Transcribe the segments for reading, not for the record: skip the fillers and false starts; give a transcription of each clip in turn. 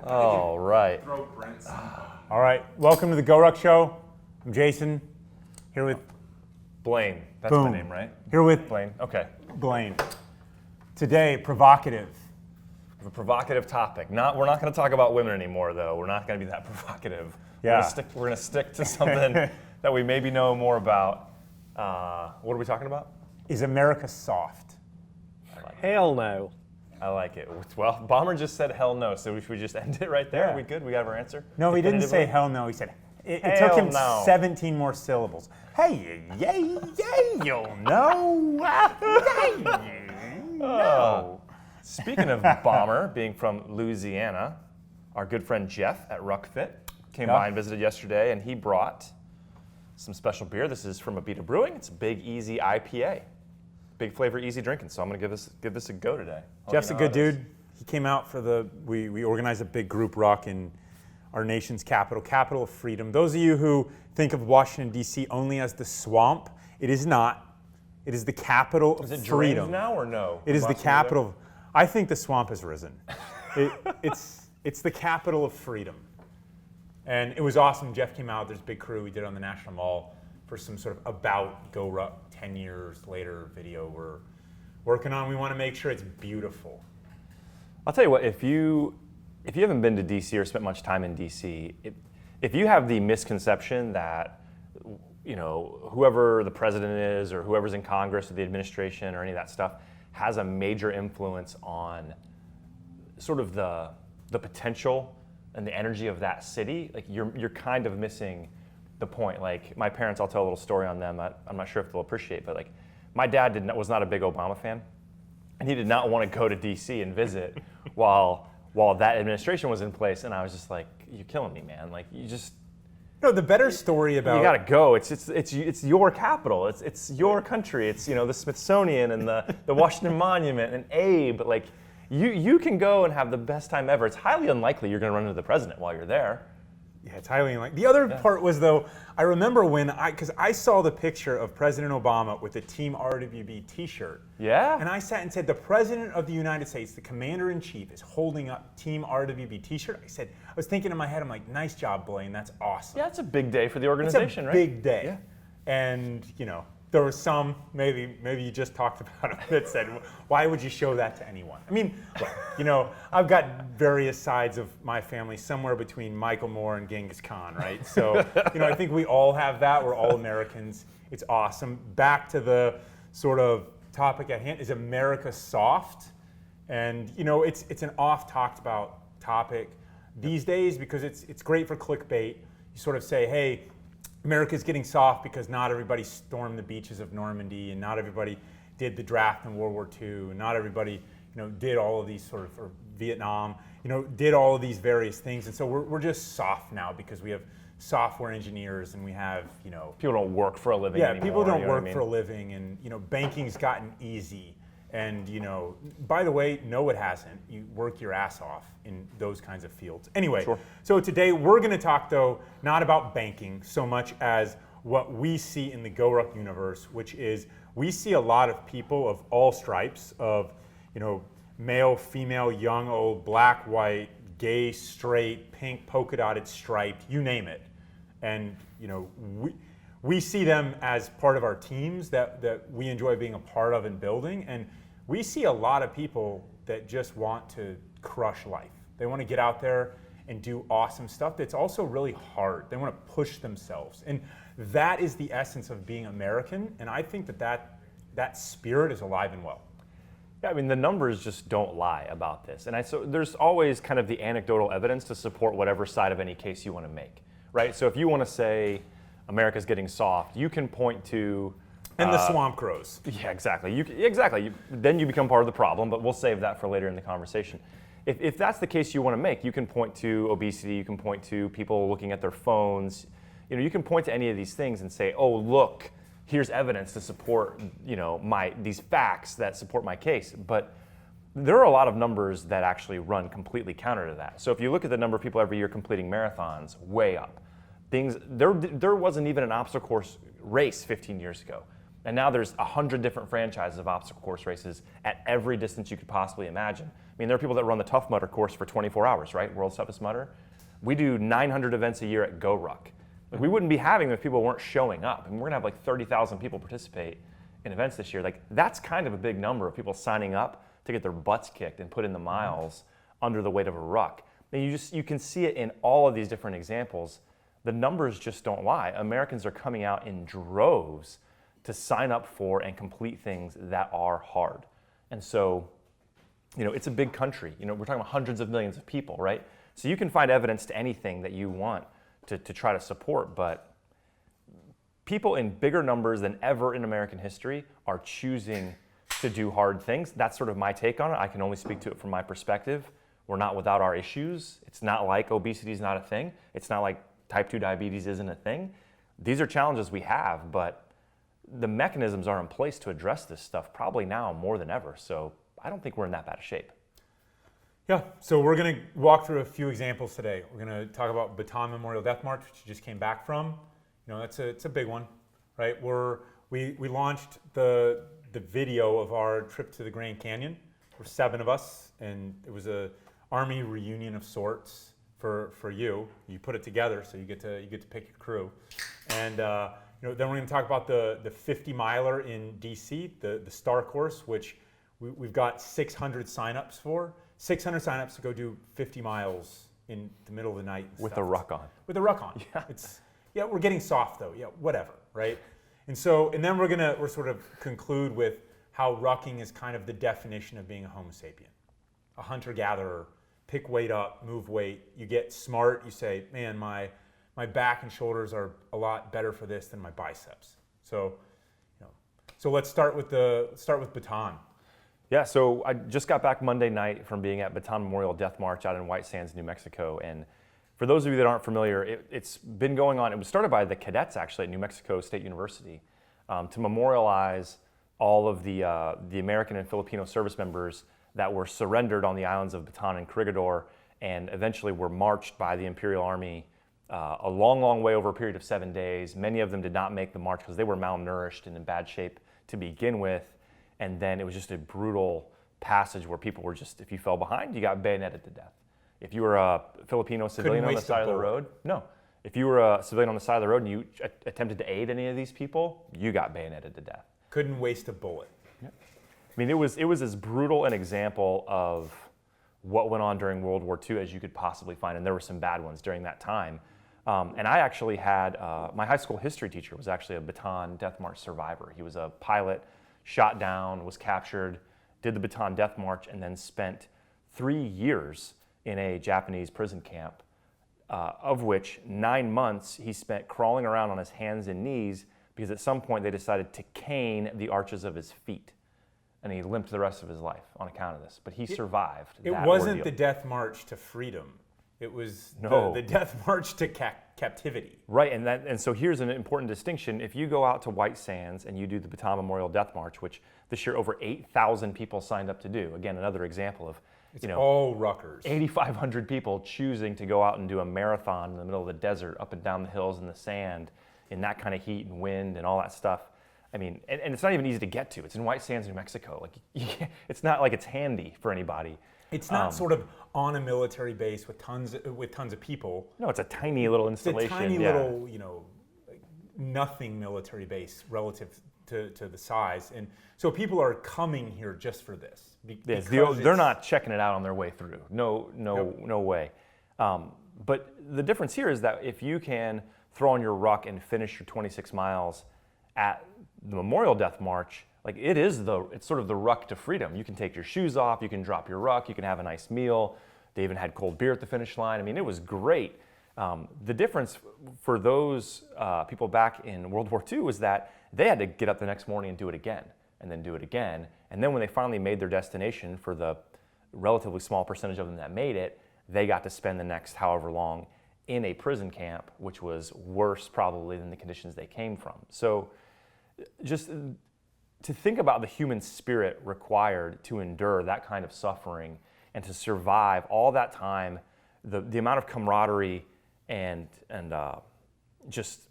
All right. Throw Brent some. All right, welcome to the GORUCK show. I'm Jason, here with Blayne. That's Boom. my name, right? Here with Blayne. Okay. Blayne. Today, provocative. We have a provocative topic. We're not going to talk about women anymore, though. We're not going to be that provocative. Yeah. We're going to stick to something that we maybe know more about. What are we talking about? Is America soft? Hell no. I like it. Well, Bomber just said hell no, so should we just end it right there? Yeah. Are we good? We got our answer? No, he didn't say Definitively? hell no. He said it took Hell him no. 17 more syllables. Hey, yay, you'll know. No. Speaking of Bomber being from Louisiana, our good friend Jeff at RuckFit came by and visited yesterday, and he brought some special beer. This is from Abita Brewing. It's a Big Easy IPA. Big flavor, easy drinking. So I'm going to give this a go today. Jeff's a good dude. He came out for we organized a big group rock in our nation's capital of freedom. Those of you who think of Washington, D.C. only as the swamp, it is not. It is the capital of Is it freedom. drained now or no? It is the Last year capital. I think the swamp has risen. It's the capital of freedom. And it was awesome. Jeff came out. There's a big crew we did on the National Mall for some sort of about GORUCK 10 years later video we're working on. We want to make sure it's beautiful. I'll tell you what, if you haven't been to DC or spent much time in DC, if you have the misconception that, you know, whoever the president is or whoever's in Congress or the administration or any of that stuff has a major influence on sort of the potential and the energy of that city, like you're kind of missing the point. Like my parents, I'll tell a little story on them. I'm not sure if they'll appreciate, but like my dad was not a big Obama fan, and he did not want to go to DC and visit while that administration was in place. And I was just like, "You're killing me, man! Like you just." No, the better story about You gotta go. It's your capital. It's your country. It's the Smithsonian and the Washington Monument and Abe. Like you can go and have the best time ever. It's highly unlikely you're gonna run into the president while you're there. Yeah, it's highly unlikely. The other part was, though, I remember because I saw the picture of President Obama with the Team RWB t-shirt. Yeah. And I sat and said, the President of the United States, the Commander-in-Chief, is holding up Team RWB t-shirt. I was thinking in my head, I'm like, nice job, Blayne, that's awesome. Yeah, it's a big day for the It's organization, a right? big day. Yeah. And, there was some, maybe you just talked about it, that said, why would you show that to anyone? I mean, look, I've got various sides of my family somewhere between Michael Moore and Genghis Khan, right? So, I think we all have that. We're all Americans. It's awesome. Back to the sort of topic at hand, is America soft? And, it's an oft-talked about topic these days because it's great for clickbait. You sort of say, hey, America's getting soft because not everybody stormed the beaches of Normandy, and not everybody did the draft in World War II, and not everybody, did all of these sort of, or Vietnam, did all of these various things. And so we're just soft now because we have software engineers and we have, People don't work for a living anymore. people don't you know what work I mean? for a living, and, banking's gotten easy. And, by the way, no, it hasn't. You work your ass off in those kinds of fields. Anyway, Sure. So today we're going to talk, though, not about banking so much as what we see in the GORUCK universe, which is we see a lot of people of all stripes of, male, female, young, old, black, white, gay, straight, pink, polka dotted, striped, you name it. And, we see them as part of our teams that we enjoy being a part of and building. And we see a lot of people that just want to crush life. They want to get out there and do awesome stuff that's also really hard. They want to push themselves. And that is the essence of being American. And I think that spirit is alive and well. Yeah, I mean, the numbers just don't lie about this. And so there's always kind of the anecdotal evidence to support whatever side of any case you want to make, right? So if you want to say America's getting soft, you can point to... And the swamp grows. Yeah, exactly. Then you become part of the problem, but we'll save that for later in the conversation. If that's the case you want to make, you can point to obesity, you can point to people looking at their phones. You can point to any of these things and say, oh, look, here's evidence to support, these facts that support my case. But there are a lot of numbers that actually run completely counter to that. So if you look at the number of people every year completing marathons, way up. There wasn't even an obstacle course race 15 years ago. And now there's 100 different franchises of obstacle course races at every distance you could possibly imagine. I mean, there are people that run the Tough Mudder course for 24 hours, right? World's Toughest Mudder. We do 900 events a year at GORUCK. Like, we wouldn't be having them if people weren't showing up. And we're gonna have like 30,000 people participate in events this year. Like, that's kind of a big number of people signing up to get their butts kicked and put in the miles under the weight of a ruck. And you can see it in all of these different examples. The numbers just don't lie. Americans are coming out in droves to sign up for and complete things that are hard. And so, it's a big country. We're talking about hundreds of millions of people, right? So you can find evidence to anything that you want to try to support, but people in bigger numbers than ever in American history are choosing to do hard things. That's sort of my take on it. I can only speak to it from my perspective. We're not without our issues. It's not like obesity is not a thing. It's not like type 2 diabetes isn't a thing. These are challenges we have, but the mechanisms are in place to address this stuff probably now more than ever. So I don't think we're in that bad a shape. Yeah, so we're going to walk through a few examples today. We're going to talk about Bataan Memorial Death March, which you just came back from. It's a big one, right? We launched the video of our trip to the Grand Canyon. We're 7 of us, and it was a Army reunion of sorts for you. You put it together, so you get to pick your crew. And then we're going to talk about the 50-miler in DC, the Star Course, which we've got 600 signups for. 600 signups to go do 50 miles in the middle of the night. With a ruck on. With a ruck on. Yeah. We're getting soft though. Yeah, whatever, right? And then we're sort of conclude with how rucking is kind of the definition of being a Homo sapien, a hunter-gatherer. Pick weight up, move weight. You get smart. You say, man, my back and shoulders are a lot better for this than my biceps. So let's start with Bataan. Yeah, so I just got back Monday night from being at Bataan Memorial Death March out in White Sands, New Mexico. And for those of you that aren't familiar, it's been going on. It was started by the cadets actually at New Mexico State University to memorialize all of the American and Filipino service members that were surrendered on the islands of Bataan and Corregidor and eventually were marched by the Imperial Army a long, long way over a period of 7 days. Many of them did not make the march because they were malnourished and in bad shape to begin with. And then it was just a brutal passage where people were just, if you fell behind, you got bayoneted to death. If you were a Filipino civilian on the side of the road, no. If you were a civilian on the side of the road and you attempted to aid any of these people, you got bayoneted to death. Couldn't waste a bullet. Yeah. I mean, it was as brutal an example of what went on during World War II as you could possibly find, and there were some bad ones during that time. And I actually had, my high school history teacher was actually a Bataan Death March survivor. He was a pilot, shot down, was captured, did the Bataan Death March, and then spent 3 years in a Japanese prison camp, of which 9 months he spent crawling around on his hands and knees because at some point they decided to cane the arches of his feet. And he limped the rest of his life on account of this. But he survived that It wasn't ordeal. the Death March to freedom. It was No. the Death March to captivity. Right, and so here's an important distinction. If you go out to White Sands and you do the Bataan Memorial Death March, which this year over 8,000 people signed up to do, again, another example of, It's all ruckers. 8,500 people choosing to go out and do a marathon in the middle of the desert, up and down the hills in the sand, in that kind of heat and wind and all that stuff. I mean, and it's not even easy to get to. It's in White Sands, New Mexico. Like, it's not like it's handy for anybody. It's not sort of on a military base with tons of people. No, it's a tiny little It's a installation. tiny little, like nothing military base relative to the size. And so people are coming here just for this. Yes, they're not checking it out on their way through. No way. But the difference here is that if you can throw on your ruck and finish your 26 miles at the Memorial Death March, like it's sort of the ruck to freedom. You can take your shoes off, you can drop your ruck, you can have a nice meal. They even had cold beer at the finish line. I mean, it was great. The difference for those people back in World War II was that they had to get up the next morning and do it again, and then do it again. And then when they finally made their destination, for the relatively small percentage of them that made it, they got to spend the next however long in a prison camp, which was worse probably than the conditions they came from. So just to think about the human spirit required to endure that kind of suffering and to survive all that time, the amount of camaraderie and just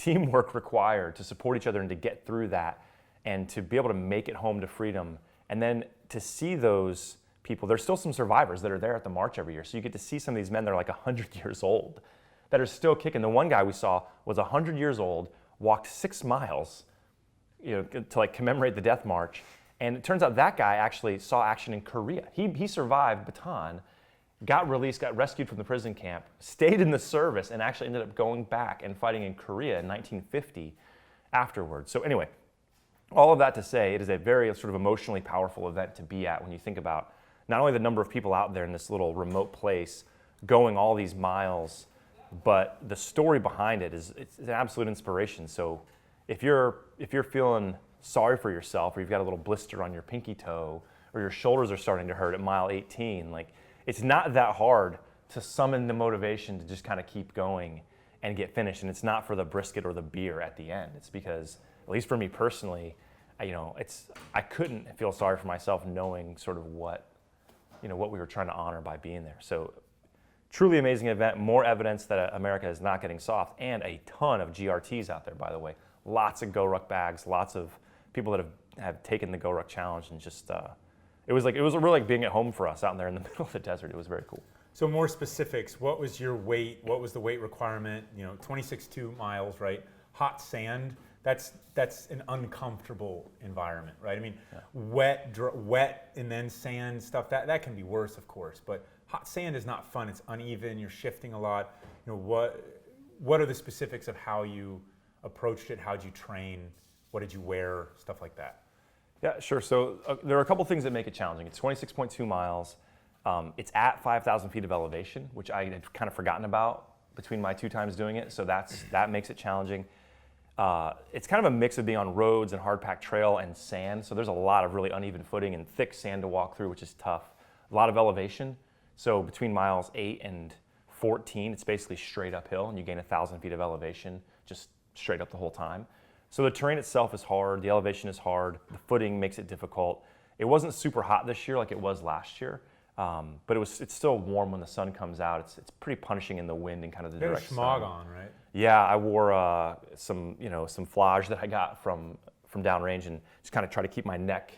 teamwork required to support each other and to get through that and to be able to make it home to freedom. And then to see those people, there's still some survivors that are there at the march every year. So you get to see some of these men that are like 100 years old that are still kicking. The one guy we saw was 100 years old, walked 6 miles, to like commemorate the Death March. And it turns out that guy actually saw action in Korea. He survived Bataan, got released, got rescued from the prison camp, stayed in the service, and actually ended up going back and fighting in Korea in 1950 afterwards. So anyway, all of that to say, it is a very sort of emotionally powerful event to be at when you think about not only the number of people out there in this little remote place going all these miles, but the story behind it it's an absolute inspiration. So if you're feeling sorry for yourself, or you've got a little blister on your pinky toe, or your shoulders are starting to hurt at mile 18, like it's not that hard to summon the motivation to just kind of keep going and get finished. And it's not for the brisket or the beer at the end. It's because, at least for me personally, I couldn't feel sorry for myself knowing sort of what we were trying to honor by being there. So truly amazing event, more evidence that America is not getting soft, and a ton of GRTs out there, by the way. Lots of GORUCK bags, lots of people that have taken the GORUCK challenge, and just, it was really like being at home for us out there in the middle of the desert. It was very cool. So more specifics, what was your weight? What was the weight requirement? 26.2 miles, right? Hot sand, that's an uncomfortable environment, right? I mean, wet and then sand stuff, that can be worse, of course, but hot sand is not fun. It's uneven, you're shifting a lot. What are the specifics of how you approached it? How'd you train? What did you wear? Stuff like that. Yeah, sure. So there are a couple things that make it challenging. It's 26.2 miles. It's at 5,000 feet of elevation, which I had kind of forgotten about between my 2 times doing it. So that makes it challenging. It's kind of a mix of being on roads and hard-packed trail and sand. So there's a lot of really uneven footing and thick sand to walk through, which is tough. A lot of elevation. So between miles 8 and 14, it's basically straight uphill, and you gain 1,000 feet of elevation just straight up the whole time. So the terrain itself is hard, the elevation is hard, the footing makes it difficult. It wasn't super hot this year like it was last year, but it's still warm when the sun comes out. It's pretty punishing in the wind and kind of the direct sun. You had a schmog on, right? Yeah, I wore some flage that I got from downrange, and just kind of try to keep my neck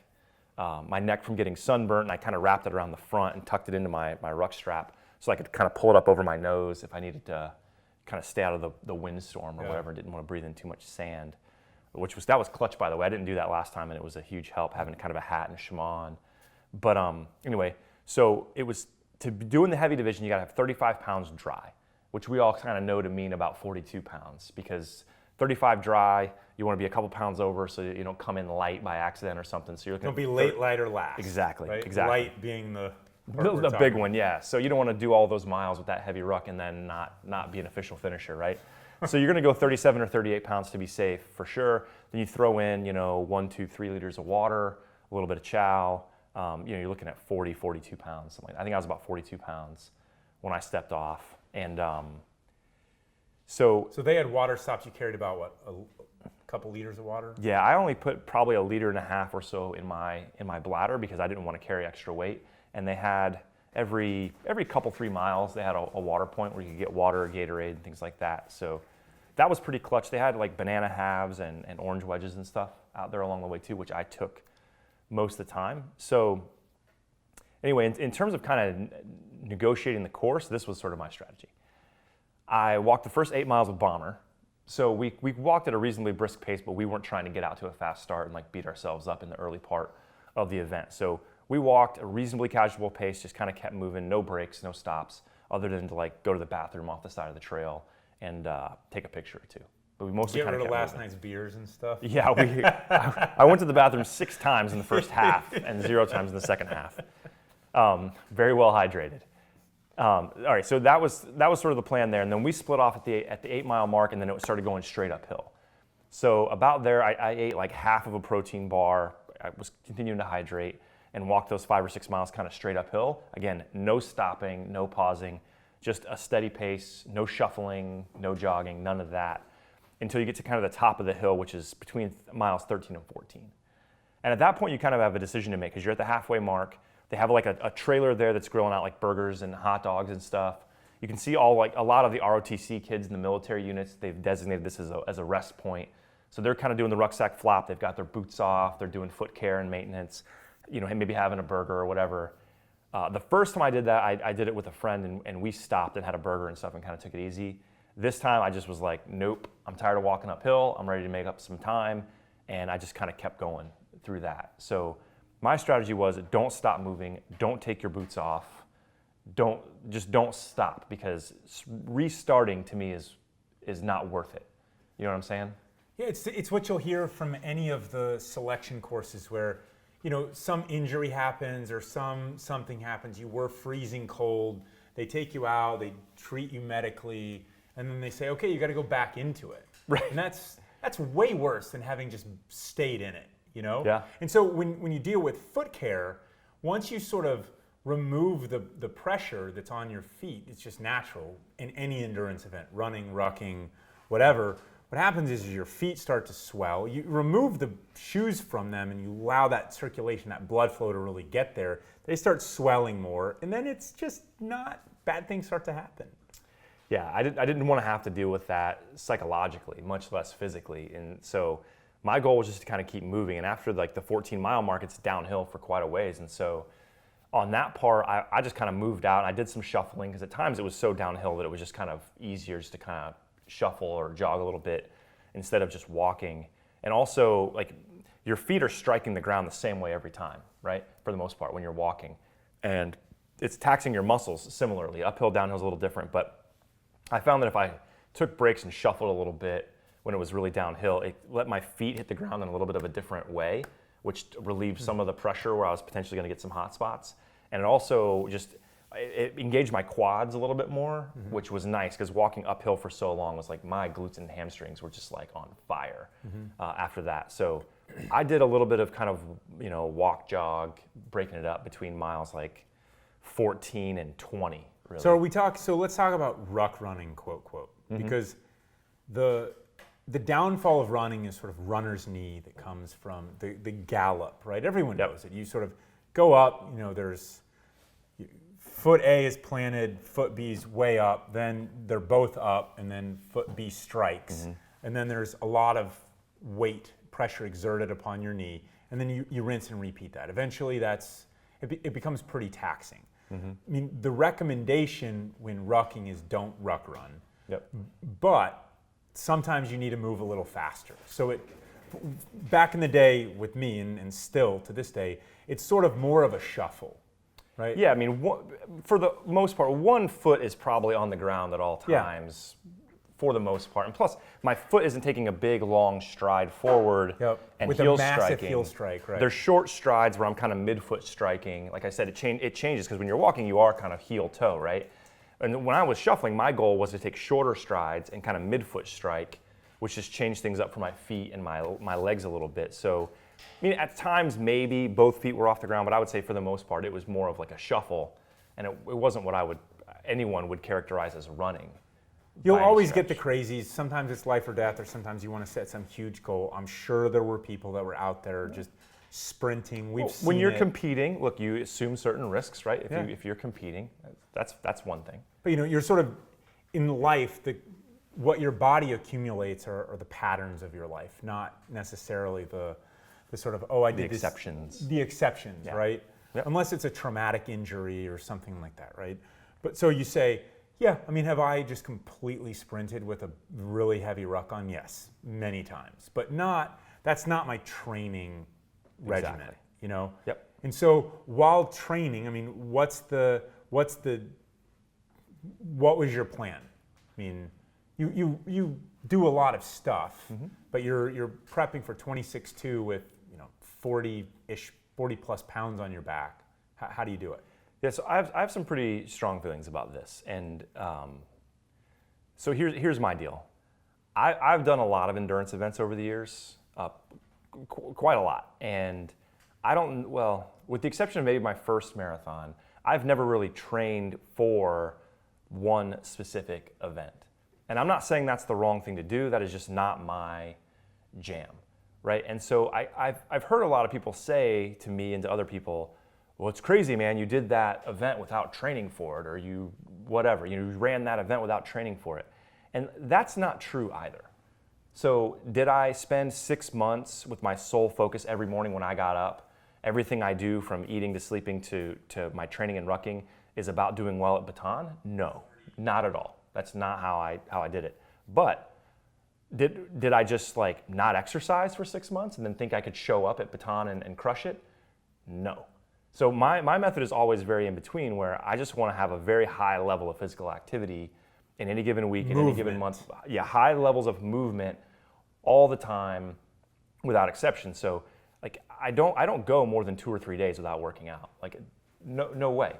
from getting sunburnt, and I kind of wrapped it around the front and tucked it into my ruck strap so I could kind of pull it up over my nose if I needed to kind of stay out of the windstorm or whatever, didn't want to breathe in too much sand. That was clutch, by the way. I didn't do that last time, and it was a huge help having kind of a hat and a shema on. But anyway, so it was, to be doing the heavy division, you got to have 35 pounds dry, which we all kind of know to mean about 42 pounds, because 35 dry, you want to be a couple pounds over so you don't come in light by accident or something. So you're looking Don't be late, light, or last. Exactly, right? exactly. Light being the big one, yeah. So you don't want to do all those miles with that heavy ruck and then not be an official finisher, right? So you're going to go 37 or 38 pounds to be safe for sure. Then you throw in, 1, 2, 3 liters of water, a little bit of chow. You're looking at 40, 42 pounds. Something like that. I think I was about 42 pounds when I stepped off. And so they had water stops. You carried about what, a couple liters of water? Yeah, I only put probably 1.5 liters or so in my bladder because I didn't want to carry extra weight. And they had every couple 3 miles they had a water point where you could get water, Gatorade, and things like that. So that was pretty clutch. They had like banana halves and orange wedges and stuff out there along the way too, which I took most of the time. So anyway, in terms of kind of negotiating the course, this was sort of my strategy. I walked the first 8 miles with Bomber. So we walked at a reasonably brisk pace, but we weren't trying to get out to a fast start and like beat ourselves up in the early part of the event. So we walked a reasonably casual pace, just kind of kept moving, no breaks, no stops, other than to like go to the bathroom off the side of the trail and take a picture or two. But we mostly get kind rid of of last night's beers and stuff. Yeah, I went to the bathroom 6 times in the first half and 0 times in the second half. Very well hydrated. All right, so that was sort of the plan there, and then we split off at the 8 mile mark, and then it started going straight uphill. So about there, I ate like half of a protein bar. I was continuing to hydrate and walked those 5 or 6 miles kind of straight uphill. Again, no stopping, no pausing, just a steady pace, no shuffling, no jogging, none of that, until you get to kind of the top of the hill, which is between miles 13 and 14. And at that point, you kind of have a decision to make because you're at the halfway mark. They have like a trailer there that's grilling out like burgers and hot dogs and stuff. You can see all like a lot of the ROTC kids in the military units, they've designated this as a rest point. So they're kind of doing the rucksack flop. They've got their boots off. They're doing foot care and maintenance, maybe having a burger or whatever. The first time I did that, I did it with a friend, and we stopped and had a burger and stuff and kind of took it easy. This time I just was like, nope, I'm tired of walking uphill. I'm ready to make up some time. And I just kind of kept going through that. So my strategy was don't stop moving. Don't take your boots off. Don't stop, because restarting to me is not worth it. You know what I'm saying? Yeah, it's what you'll hear from any of the selection courses where, some injury happens or something happens. You were freezing cold. They take you out. They treat you medically, and then they say, okay, you got to go back into it. Right. And that's way worse than having just stayed in it. Yeah. And so when you deal with foot care, once you sort of remove the pressure that's on your feet, it's just natural in any endurance event, running, rucking, whatever. What happens is your feet start to swell. You remove the shoes from them and you allow that circulation, that blood flow to really get there. They start swelling more, and then it's just bad things start to happen. Yeah, I didn't want to have to deal with that psychologically, much less physically. And so my goal was just to kind of keep moving. And after like the 14-mile mark, it's downhill for quite a ways. And so on that part, I just kind of moved out, and I did some shuffling, because at times it was so downhill that it was just kind of easier just to kind of shuffle or jog a little bit instead of just walking. And also, like, your feet are striking the ground the same way every time, right? For the most part, when you're walking. And it's taxing your muscles similarly. Uphill, downhill is a little different, but I found that if I took breaks and shuffled a little bit when it was really downhill, it let my feet hit the ground in a little bit of a different way, which relieved some of the pressure where I was potentially going to get some hot spots. And it also it engaged my quads a little bit more, which was nice, because walking uphill for so long was like my glutes and hamstrings were just like on fire after that. So I did a little bit of kind of, walk, jog, breaking it up between miles like 14 and 20. Really. So let's talk about ruck running, quote, because the downfall of running is sort of runner's knee that comes from the gallop, right? Everyone knows it. You sort of go up, there's foot A is planted, foot B is way up, then they're both up, and then foot B strikes. And then there's a lot of weight, pressure exerted upon your knee, and then you rinse and repeat that. Eventually it becomes pretty taxing. I mean, the recommendation when rucking is don't ruck run. Yep. But sometimes you need to move a little faster. So back in the day with me, and still to this day, it's sort of more of a shuffle, right? Yeah, I mean, for the most part, one foot is probably on the ground at all times, for the most part. And plus, my foot isn't taking a big, long stride forward and with heel a massive striking. heel strike, right? There's short strides where I'm kind of midfoot striking. Like I said, it changes, because when you're walking, you are kind of heel-toe, right? And when I was shuffling, my goal was to take shorter strides and kind of midfoot strike, which just changed things up for my feet and my legs a little bit. So, I mean, at times maybe both feet were off the ground, but I would say for the most part it was more of like a shuffle, and it wasn't what anyone would characterize as running. You'll always get the crazies. Sometimes it's life or death, or sometimes you want to set some huge goal. I'm sure there were people that were out there just sprinting. When you're competing, look, you assume certain risks, right? If you're competing, that's one thing. But you're sort of in life, what your body accumulates are the patterns of your life, not necessarily the sort of, I did the exceptions. The exceptions, right? Yep. Unless it's a traumatic injury or something like that, right? But so you say, have I just completely sprinted with a really heavy ruck on? Yes, many times, but that's not my training regimen, Exactly. Yep. And so while training, I mean, what was your plan? I mean, you do a lot of stuff, but you're prepping for 26.2 with 40 plus pounds on your back. How do you do it? Yeah, so I have some pretty strong feelings about this, and so here's my deal. I've done a lot of endurance events over the years, quite a lot, and with the exception of maybe my first marathon, I've never really trained for one specific event. And I'm not saying that's the wrong thing to do. That is just not my jam, right? And so I've heard a lot of people say to me and to other people, well, it's crazy, man, you did that event without training for it, or you whatever. You ran that event without training for it. And that's not true either. So did I spend 6 months with my sole focus every morning when I got up? Everything I do from eating to sleeping to my training and rucking is about doing well at Bataan? No, not at all. That's not how I did it. But did I just like not exercise for 6 months and then think I could show up at Bataan and crush it? No. So my method is always very in between, where I just want to have a very high level of physical activity in any given week, in any given month. Yeah, high levels of movement all the time without exception. So like I don't go more than 2 or 3 days without working out. Like no way.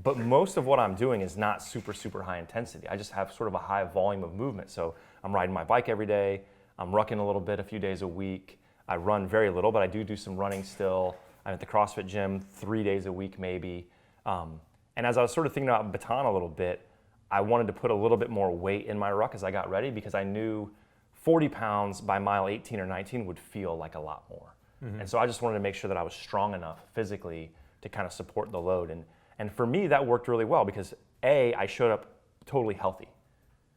But most of what I'm doing is not super high intensity. I just have sort of a high volume of movement. So I'm riding my bike every day. I'm rucking a little bit a few days a week. I run very little, but I do some running still. I'm at the CrossFit gym 3 days a week maybe. And as I was sort of thinking about Bataan a little bit, I wanted to put a little bit more weight in my ruck as I got ready, because I knew 40 pounds by mile 18 or 19 would feel like a lot more. And so I just wanted to make sure that I was strong enough physically to kind of support the load. And for me, that worked really well because A, I showed up totally healthy.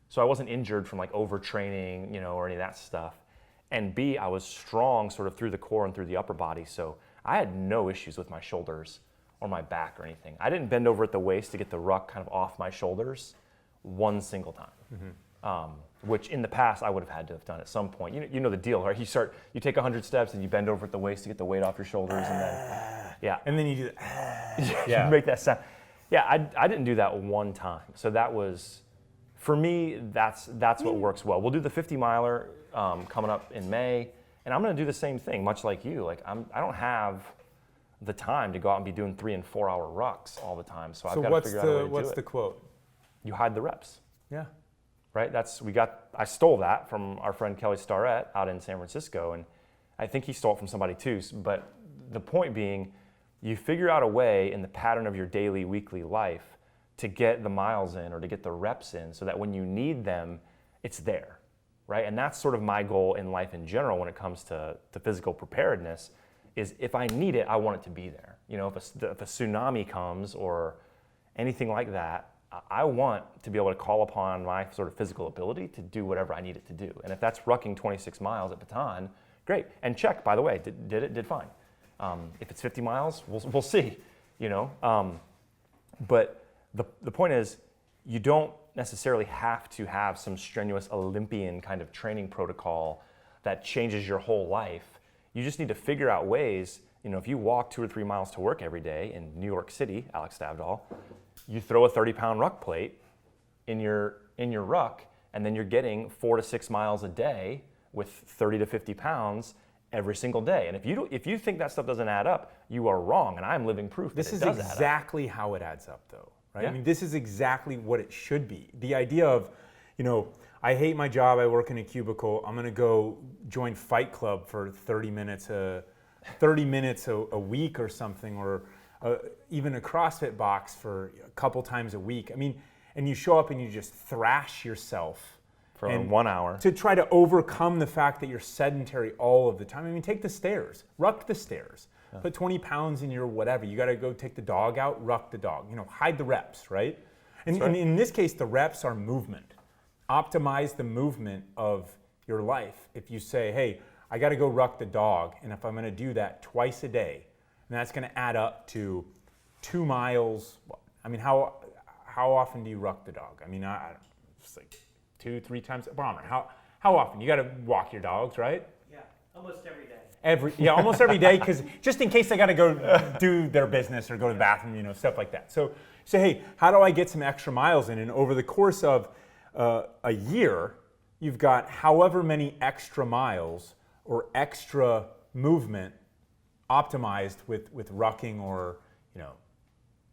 So I wasn't injured from like overtraining, or any of that stuff. And B, I was strong sort of through the core and through the upper body. So I had no issues with my shoulders or my back or anything. I didn't bend over at the waist to get the ruck kind of off my shoulders one single time. Which in the past I would have had to have done at some point. You know the deal, right? You take 100 steps and you bend over at the waist to get the weight off your shoulders, and then And then you do that. you make that sound. Yeah, I didn't do that one time. So that was, for me, that's what works well. We'll do the 50 miler coming up in May, and I'm going to do the same thing, much like you. Like I don't have the time to go out and be doing 3 and 4 hour rucks all the time. So I've got to figure out a way to do it. What's the quote? You hide the reps. Yeah. Right? I stole that from our friend Kelly Starrett out in San Francisco, and I think he stole it from somebody too. But the point being, you figure out a way in the pattern of your daily, weekly life to get the miles in or to get the reps in so that when you need them, it's there, right? And that's sort of my goal in life in general when it comes to physical preparedness, is if I need it, I want it to be there. If a tsunami comes or anything like that, I want to be able to call upon my sort of physical ability to do whatever I need it to do. And if that's rucking 26 miles at Bataan, great. And check, by the way, did fine. If it's 50 miles, we'll see, But the point is, you don't necessarily have to have some strenuous Olympian kind of training protocol that changes your whole life. You just need to figure out ways, if you walk 2 or 3 miles to work every day in New York City, Alex Stavdahl, you throw a 30-pound ruck plate in your ruck, and then you're getting 4 to 6 miles a day with 30 to 50 pounds every single day. And if you think that stuff doesn't add up, you are wrong, and I'm living proof that it does add up. This is exactly how it adds up, though, right? Yeah. I mean, this is exactly what it should be. The idea of, I hate my job, I work in a cubicle, I'm gonna go join Fight Club for 30 minutes a week or something, or even a CrossFit box for a couple times a week. I mean, and you show up and you just thrash yourself for 1 hour to try to overcome the fact that you're sedentary all of the time. I mean, take the stairs, ruck the stairs, put 20 pounds in your whatever. You got to go take the dog out, ruck the dog. Hide the reps, right? And in this case, the reps are movement. Optimize the movement of your life. If you say, hey, I got to go ruck the dog, and if I'm going to do that twice a day, and that's going to add up to 2 miles. I mean, how often do you ruck the dog? I mean, it's like 2-3 times. Bomber, how often? You got to walk your dogs, right? Yeah, almost every day. Almost every day, because just in case they got to go do their business or go to the bathroom, stuff like that. So say, hey, how do I get some extra miles in? And over the course of a year, you've got however many extra miles or extra movement optimized with rucking, or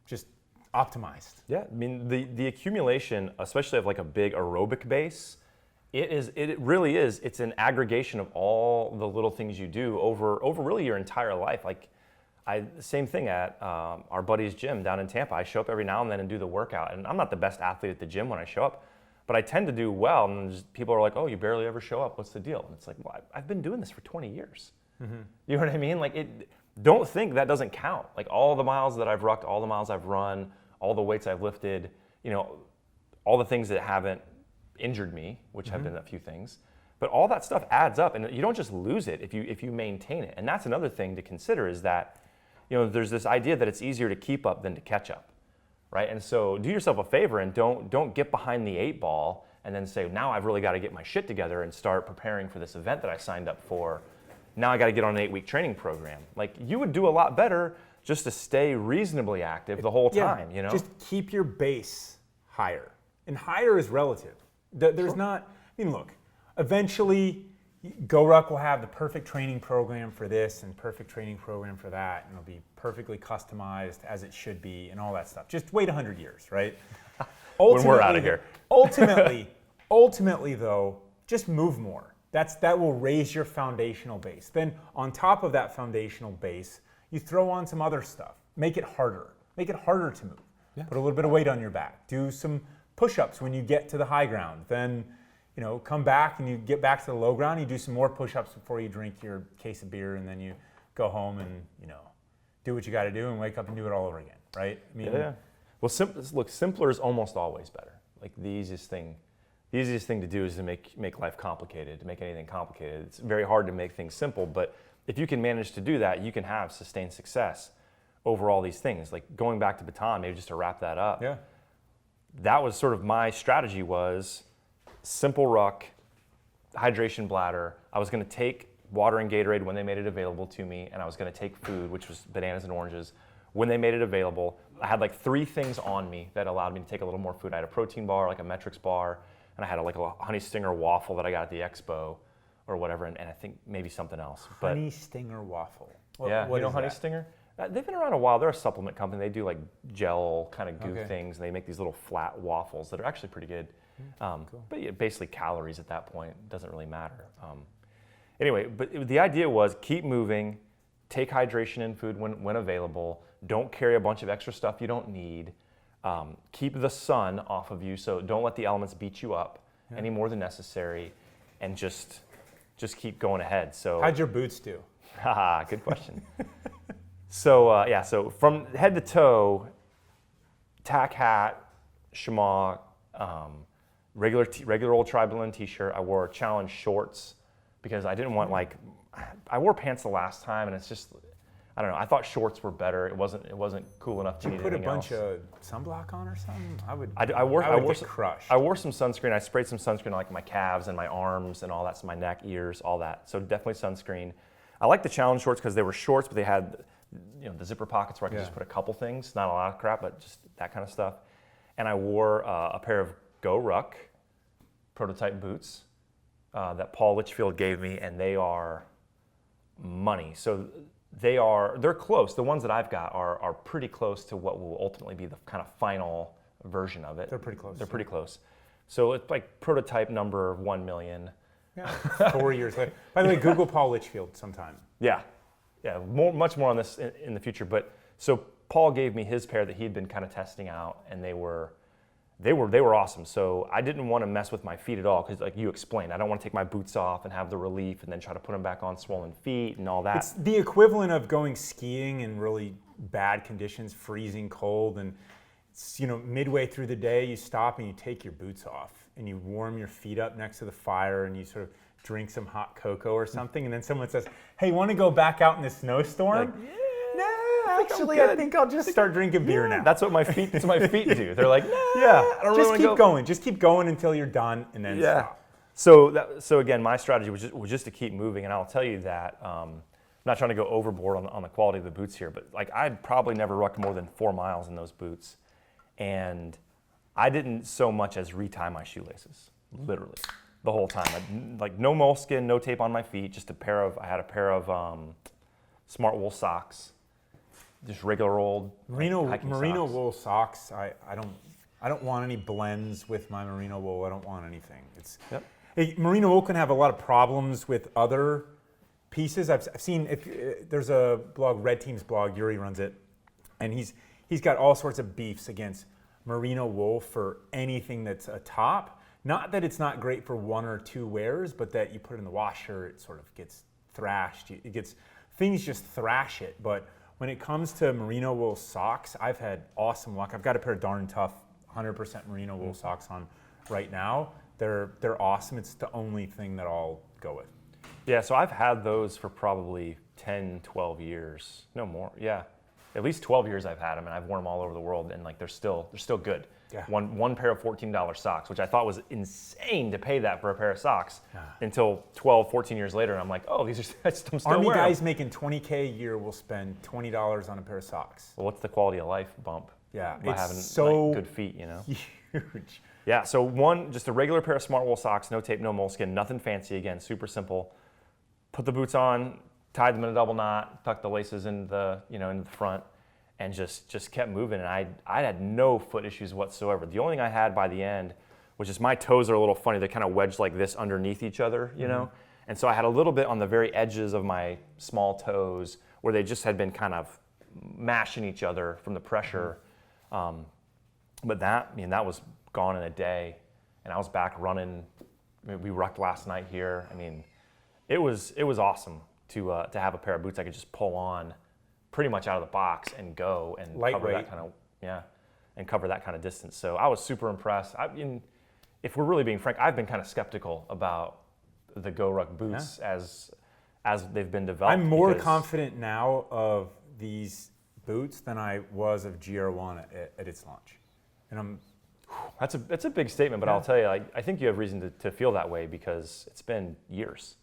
just optimized. Yeah, I mean the accumulation, especially of like a big aerobic base, it really is. It's an aggregation of all the little things you do over really your entire life. Like same thing at our buddy's gym down in Tampa. I show up every now and then and do the workout, and I'm not the best athlete at the gym when I show up, but I tend to do well. And people are like, "Oh, you barely ever show up. What's the deal?" And it's like, well, I've been doing this for 20 years. You know what I mean? Like, don't think that doesn't count. Like all the miles that I've rucked, all the miles I've run, all the weights I've lifted, all the things that haven't injured me, which have been a few things. But all that stuff adds up, and you don't just lose it if you maintain it. And that's another thing to consider is that, there's this idea that it's easier to keep up than to catch up, right? And so do yourself a favor and don't get behind the 8 ball and then say, now I've really got to get my shit together and start preparing for this event that I signed up for. Now I got to get on an 8-week training program. Like, you would do a lot better just to stay reasonably active the whole time, Just keep your base higher. And higher is relative. There's not, look, eventually GORUCK will have the perfect training program for this and perfect training program for that, and it'll be perfectly customized as it should be and all that stuff. Just wait 100 years, right? When we're out of here. Ultimately though, just move more. That will raise your foundational base. Then on top of that foundational base, you throw on some other stuff. Make it harder. Make it harder to move. Yeah. Put a little bit of weight on your back. Do some push-ups when you get to the high ground. Then, come back and you get back to the low ground. You do some more push-ups before you drink your case of beer, and then you go home and do what you got to do and wake up and do it all over again, right? Well, simpler is almost always better. Like, the easiest thing to do is to make life complicated, to make anything complicated. It's very hard to make things simple, but if you can manage to do that, you can have sustained success over all these things. Like, going back to Bataan, maybe just to wrap that up. Yeah. That was sort of my strategy, was simple ruck, hydration bladder. I was going to take water and Gatorade when they made it available to me, and I was going to take food, which was bananas and oranges, when they made it available. I had like 3 things on me that allowed me to take a little more food. I had a protein bar, like a Metrics bar, and I had like a Honey Stinger waffle that I got at the expo or whatever, and I think maybe something else. Honey Stinger waffle. What Honey Stinger? They've been around a while. They're a supplement company. They do like gel kind of goo things, and they make these little flat waffles that are actually pretty good. Cool. But basically calories at that point, doesn't really matter. Anyway, but the idea was keep moving, take hydration and food when available, don't carry a bunch of extra stuff you don't need, keep the sun off of you, so don't let the elements beat you up any more than necessary, and just keep going ahead. So how'd your boots do? Haha, good question. So from head to toe, tack hat, chamois, regular old Tri-Blend t-shirt. I wore challenge shorts because I didn't want I wore pants the last time, and it's just, I don't know. I thought shorts were better. It wasn't cool enough to need anything else. Put a bunch of sunblock on or something? I wore get crushed. I wore some sunscreen. I sprayed some sunscreen on like my calves and my arms and all that, so my neck, ears, all that. So definitely sunscreen. I like the challenge shorts because they were shorts, but they had the zipper pockets where I could just put a couple things, not a lot of crap, but just that kind of stuff. And I wore a pair of GORUCK prototype boots that Paul Litchfield gave me, and they are money. So they're close. The ones that I've got are pretty close to what will ultimately be the kind of final version of it. They're pretty close. They're pretty close. So it's like prototype number 1 million. Yeah, 4 years later. By the way, Google Paul Litchfield sometime. Yeah, much more on this in the future. But so Paul gave me his pair that he'd been kind of testing out, and they were awesome. So I didn't want to mess with my feet at all because, like you explained, I don't want to take my boots off and have the relief and then try to put them back on swollen feet and all that. It's the equivalent of going skiing in really bad conditions, freezing cold, and it's, midway through the day you stop and you take your boots off and you warm your feet up next to the fire and you sort of drink some hot cocoa or something, and then someone says, "Hey, want to go back out in the snowstorm?" Actually, I think I'll just start drinking beer now. That's what my feet do. They're like, I don't really keep going. Just keep going until you're done, and then stop. So again, my strategy was just to keep moving, and I'll tell you that I'm not trying to go overboard on the quality of the boots here, but like I'd probably never rucked more than 4 miles in those boots, and I didn't so much as retie my shoelaces, literally, the whole time. Like no moleskin, no tape on my feet, just I had a pair of smart wool socks. Just regular old merino socks. wool socks. I don't want any blends with my merino wool. I don't want anything. Merino wool can have a lot of problems with other pieces. I've seen there's a blog, Red Team's blog. Yuri runs it, and he's got all sorts of beefs against merino wool for anything that's a top. Not that it's not great for 1 or 2 wears, but that you put it in the washer, it sort of gets thrashed. Things just thrash it, but when it comes to merino wool socks, I've had awesome luck. I've got a pair of Darn Tough 100% merino wool socks on right now. They're awesome. It's the only thing that I'll go with. Yeah, so I've had those for probably 10, 12 years. No more. Yeah. At least 12 years I've had them, and I've worn them all over the world, and like they're still good. Yeah. One pair of $14 socks, which I thought was insane to pay that for a pair of socks until 12, 14 years later, and I'm like, oh, these are I'm still Army wearing guys them. making $20K a year will spend $20 on a pair of socks. Well, what's the quality of life bump? Yeah, By it's having so like, good feet, you know? huge. Yeah, so just a regular pair of smart wool socks, no tape, no moleskin, nothing fancy, again, super simple. Put the boots on, tied them in a double knot, tucked the laces in the front, and just kept moving. And I had no foot issues whatsoever. The only thing I had by the end was just my toes are a little funny. They're kind of wedged like this underneath each other, you know? And so I had a little bit on the very edges of my small toes where they just had been kind of mashing each other from the pressure. But that was gone in a day, and I was back running. I mean, we rucked last night here. I mean, it was awesome to have a pair of boots I could just pull on pretty much out of the box and go and cover that kind of distance. So I was super impressed. I mean, if we're really being frank, I've been kind of skeptical about the GORUCK boots as they've been developed. I'm more confident now of these boots than I was of GR1 at its launch, and That's a big statement, but I'll tell you, I think you have reason to feel that way because it's been years.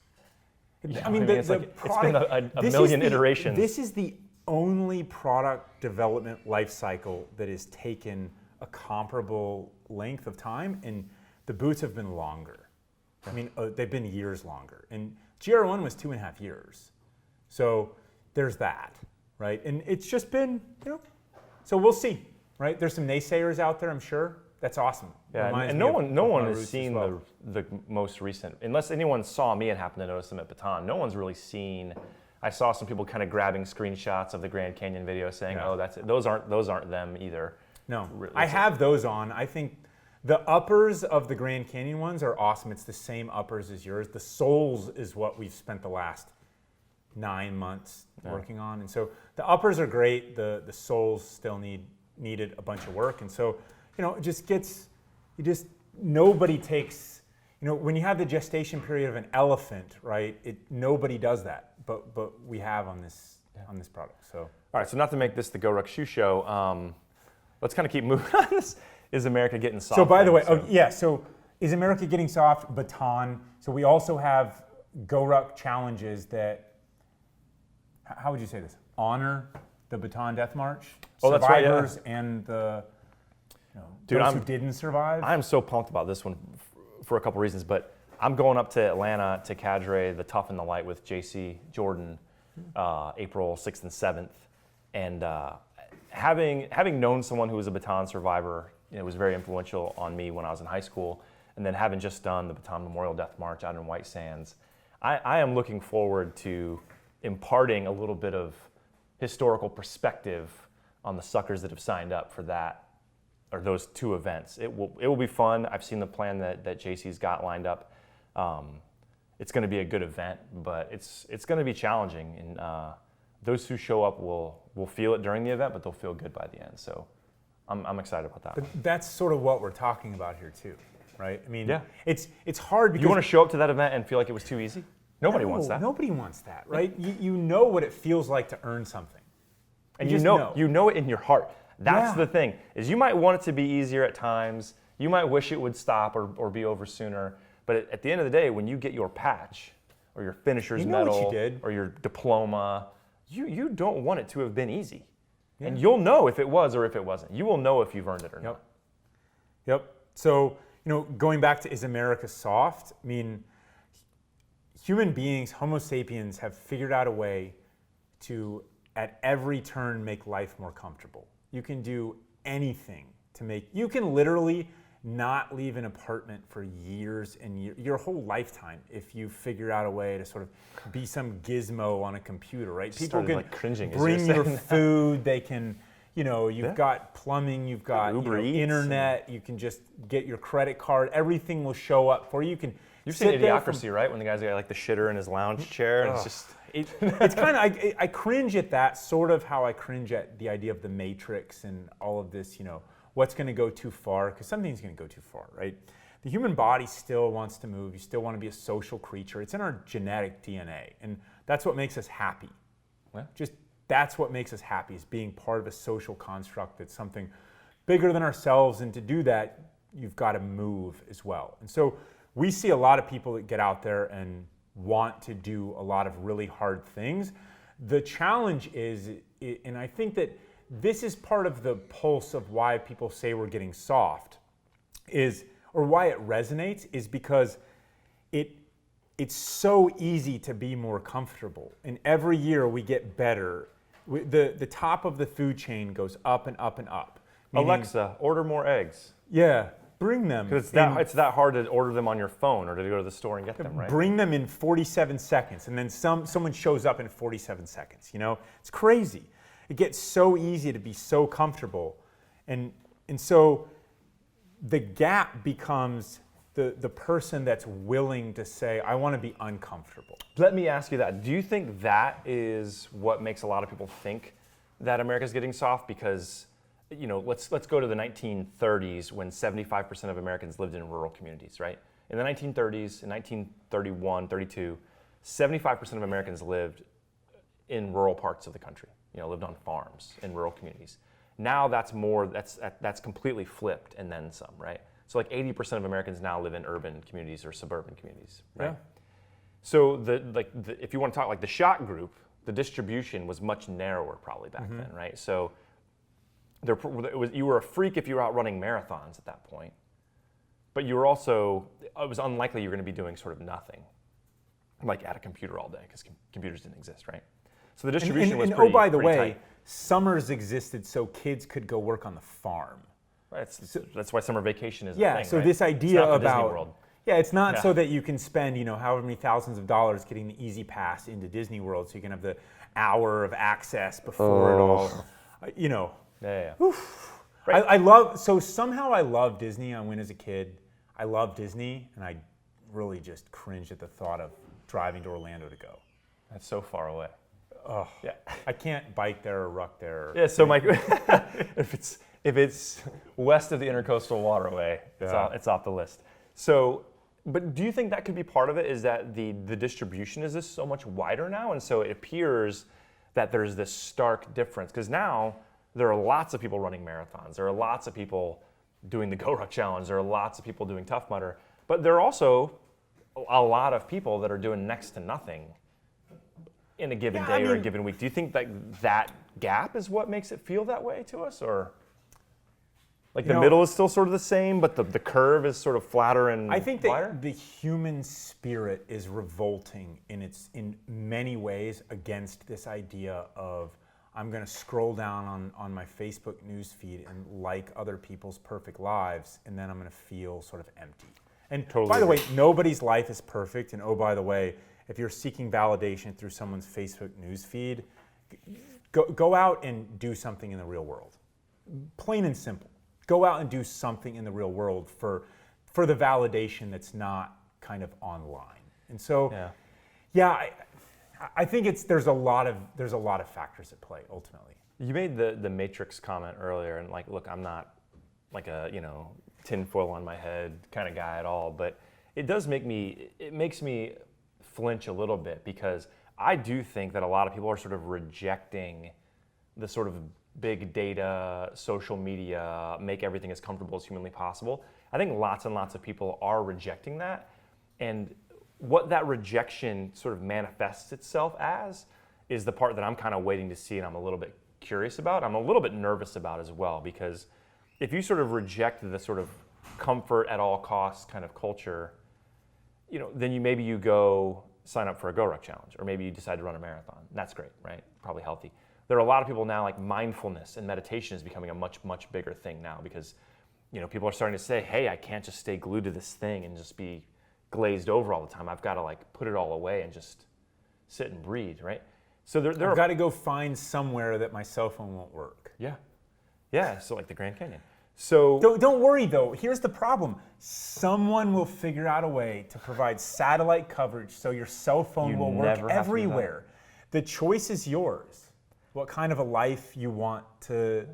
I mean, it's been a million iterations. This is the only product development life cycle that has taken a comparable length of time, and the boots have been longer. I mean, they've been years longer, and GR1 was 2.5 years. So there's that, right? And it's just been, so we'll see, right? There's some naysayers out there, I'm sure. That's awesome. Yeah, and no one has seen the most recent, unless anyone saw me and happened to notice them at Bataan. No one's really seen. I saw some people kind of grabbing screenshots of the Grand Canyon video saying, "Oh, that's it. Those aren't them either." No, I have those on. I think the uppers of the Grand Canyon ones are awesome. It's the same uppers as yours. The soles is what we've spent the last 9 months working on, and so the uppers are great. The soles still needed a bunch of work, and so. It just nobody takes, when you have the gestation period of an elephant, right? Nobody does that, but we have on this product. So all right, so not to make this the GORUCK shoe show, let's kind of keep moving on this. Is America getting soft? So by the way, so is America getting soft? Bataan. So we also have GORUCK challenges that, how would you say this? Honor the Bataan Death March, survivors, and the those who didn't survive. I'm so pumped about this one for a couple reasons, but I'm going up to Atlanta to cadre the Tough and the Light with JC Jordan April 6th and 7th. And having known someone who was a Bataan survivor, was very influential on me when I was in high school. And then having just done the Bataan Memorial Death March out in White Sands, I am looking forward to imparting a little bit of historical perspective on the suckers that have signed up for that, or those two events. It will be fun. I've seen the plan that JC's got lined up. It's going to be a good event, but it's going to be challenging. And those who show up will feel it during the event, but they'll feel good by the end. So I'm excited about that. But that's sort of what we're talking about here too, right? I mean, it's hard because you want to show up to that event and feel like it was too easy. Nobody wants that. Nobody wants that, right? You know what it feels like to earn something, and you know it in your heart. That's the thing, is you might want it to be easier at times. You might wish it would stop or be over sooner. But at the end of the day, when you get your patch or your finisher's medal or your diploma, you don't want it to have been easy. Yeah. And you'll know if it was or if it wasn't. You will know if you've earned it or not. Yep. So, going back to, is America soft? I mean, human beings, Homo sapiens, have figured out a way to, at every turn, make life more comfortable. You can do anything you can literally not leave an apartment for years and years, your whole lifetime, if you figure out a way to sort of be some gizmo on a computer, right? People can cringing bring your food, they can, you've got plumbing, you've got Uber Eats, internet, you can just get your credit card, everything will show up for you. You've seen Idiocracy, right? When the guy's got like the shitter in his lounge chair, and it's just... It's kind of, I cringe at that, sort of how I cringe at the idea of the Matrix and all of this, what's going to go too far, because something's going to go too far, right? The human body still wants to move. You still want to be a social creature. It's in our genetic DNA, and that's what makes us happy. Just that's what makes us happy, is being part of a social construct that's something bigger than ourselves, and to do that, you've got to move as well. And so we see a lot of people that get out there and want to do a lot of really hard things. The challenge is, and I think that this is part of the pulse of why people say we're getting soft, or why it resonates, is because it's so easy to be more comfortable. And every year we get better. The top of the food chain goes up and up and up. Meaning, Alexa, order more eggs. yeah, bring them. Because it's that hard to order them on your phone or to go to the store and get them, right? Bring them in 47 seconds, and then someone shows up in 47 seconds. You know, it's crazy. It gets so easy to be so comfortable, and so the gap becomes the person that's willing to say, I want to be uncomfortable. Let me ask you that. Do you think that is what makes a lot of people think that America's getting soft? Because, you know, let's go to the 1930s, when 75% of Americans lived in rural communities, right? In the 1930s, in 1931, 32, 75% of Americans lived in rural parts of the country. You know, lived on farms in rural communities. Now that's completely flipped, and then some, right? So like 80% of Americans now live in urban communities or suburban communities, right? Yeah. So if you want to talk like the shot group, the distribution was much narrower probably back then, right? So you were a freak if you were out running marathons at that point, but it was unlikely you were going to be doing sort of nothing, like at a computer all day, because computers didn't exist, right? So the distribution was pretty, oh, by the way, tight. summers existed so kids could go work on the farm. Right, that's why summer vacation is a Yeah, thing, so right? this idea it's not for Disney about World. Yeah, it's not Yeah. so that you can spend, however many thousands of dollars getting the easy pass into Disney World, so you can have the hour of access before it all. Yeah. Right. Somehow I love Disney. I went as a kid. I love Disney, and I really just cringed at the thought of driving to Orlando to go. That's so far away. Oh, Yeah. I can't bike there or ruck there. Yeah, so Mike, if it's west of the Intercoastal Waterway, it's off the list. So, but do you think that could be part of it, is that the distribution is just so much wider now, and so it appears that there's this stark difference? Because now there are lots of people running marathons, there are lots of people doing the GORUCK challenge, there are lots of people doing Tough Mudder, but there are also a lot of people that are doing next to nothing in a given day or a given week. Do you think that gap is what makes it feel that way to us, or like the middle is still sort of the same, but the curve is sort of flatter and I think wider? that the human spirit is revolting in many ways against this idea of, I'm going to scroll down on my Facebook news feed and like other people's perfect lives, and then I'm going to feel sort of empty. And Totally by the way, agree. nobody's life is perfect. And oh, by the way, if you're seeking validation through someone's Facebook news feed, go out and do something in the real world. Plain and simple. Go out and do something in the real world for the validation that's not kind of online. And so, I think there's a lot of factors at play ultimately. You made the Matrix comment earlier, and look, I'm not like a tinfoil on my head kind of guy at all, but it makes me flinch a little bit, because I do think that a lot of people are sort of rejecting the sort of big data, social media, make everything as comfortable as humanly possible. I think lots and lots of people are rejecting that, and what that rejection sort of manifests itself as is the part that I'm kind of waiting to see, and I'm a little bit curious about. I'm a little bit nervous about as well, because if you sort of reject the sort of comfort at all costs kind of culture, then maybe you go sign up for a GORUCK challenge, or maybe you decide to run a marathon. That's great, right? Probably healthy. There are a lot of people now, like mindfulness and meditation is becoming a much, much bigger thing now, because people are starting to say, hey, I can't just stay glued to this thing and just be glazed over all the time. I've got to put it all away and just sit and breathe, right? So I've got to go find somewhere that my cell phone won't work. Yeah, so like the Grand Canyon. So don't worry though, here's the problem. Someone will figure out a way to provide satellite coverage so your cell phone will work everywhere. The choice is yours. What kind of a life you want to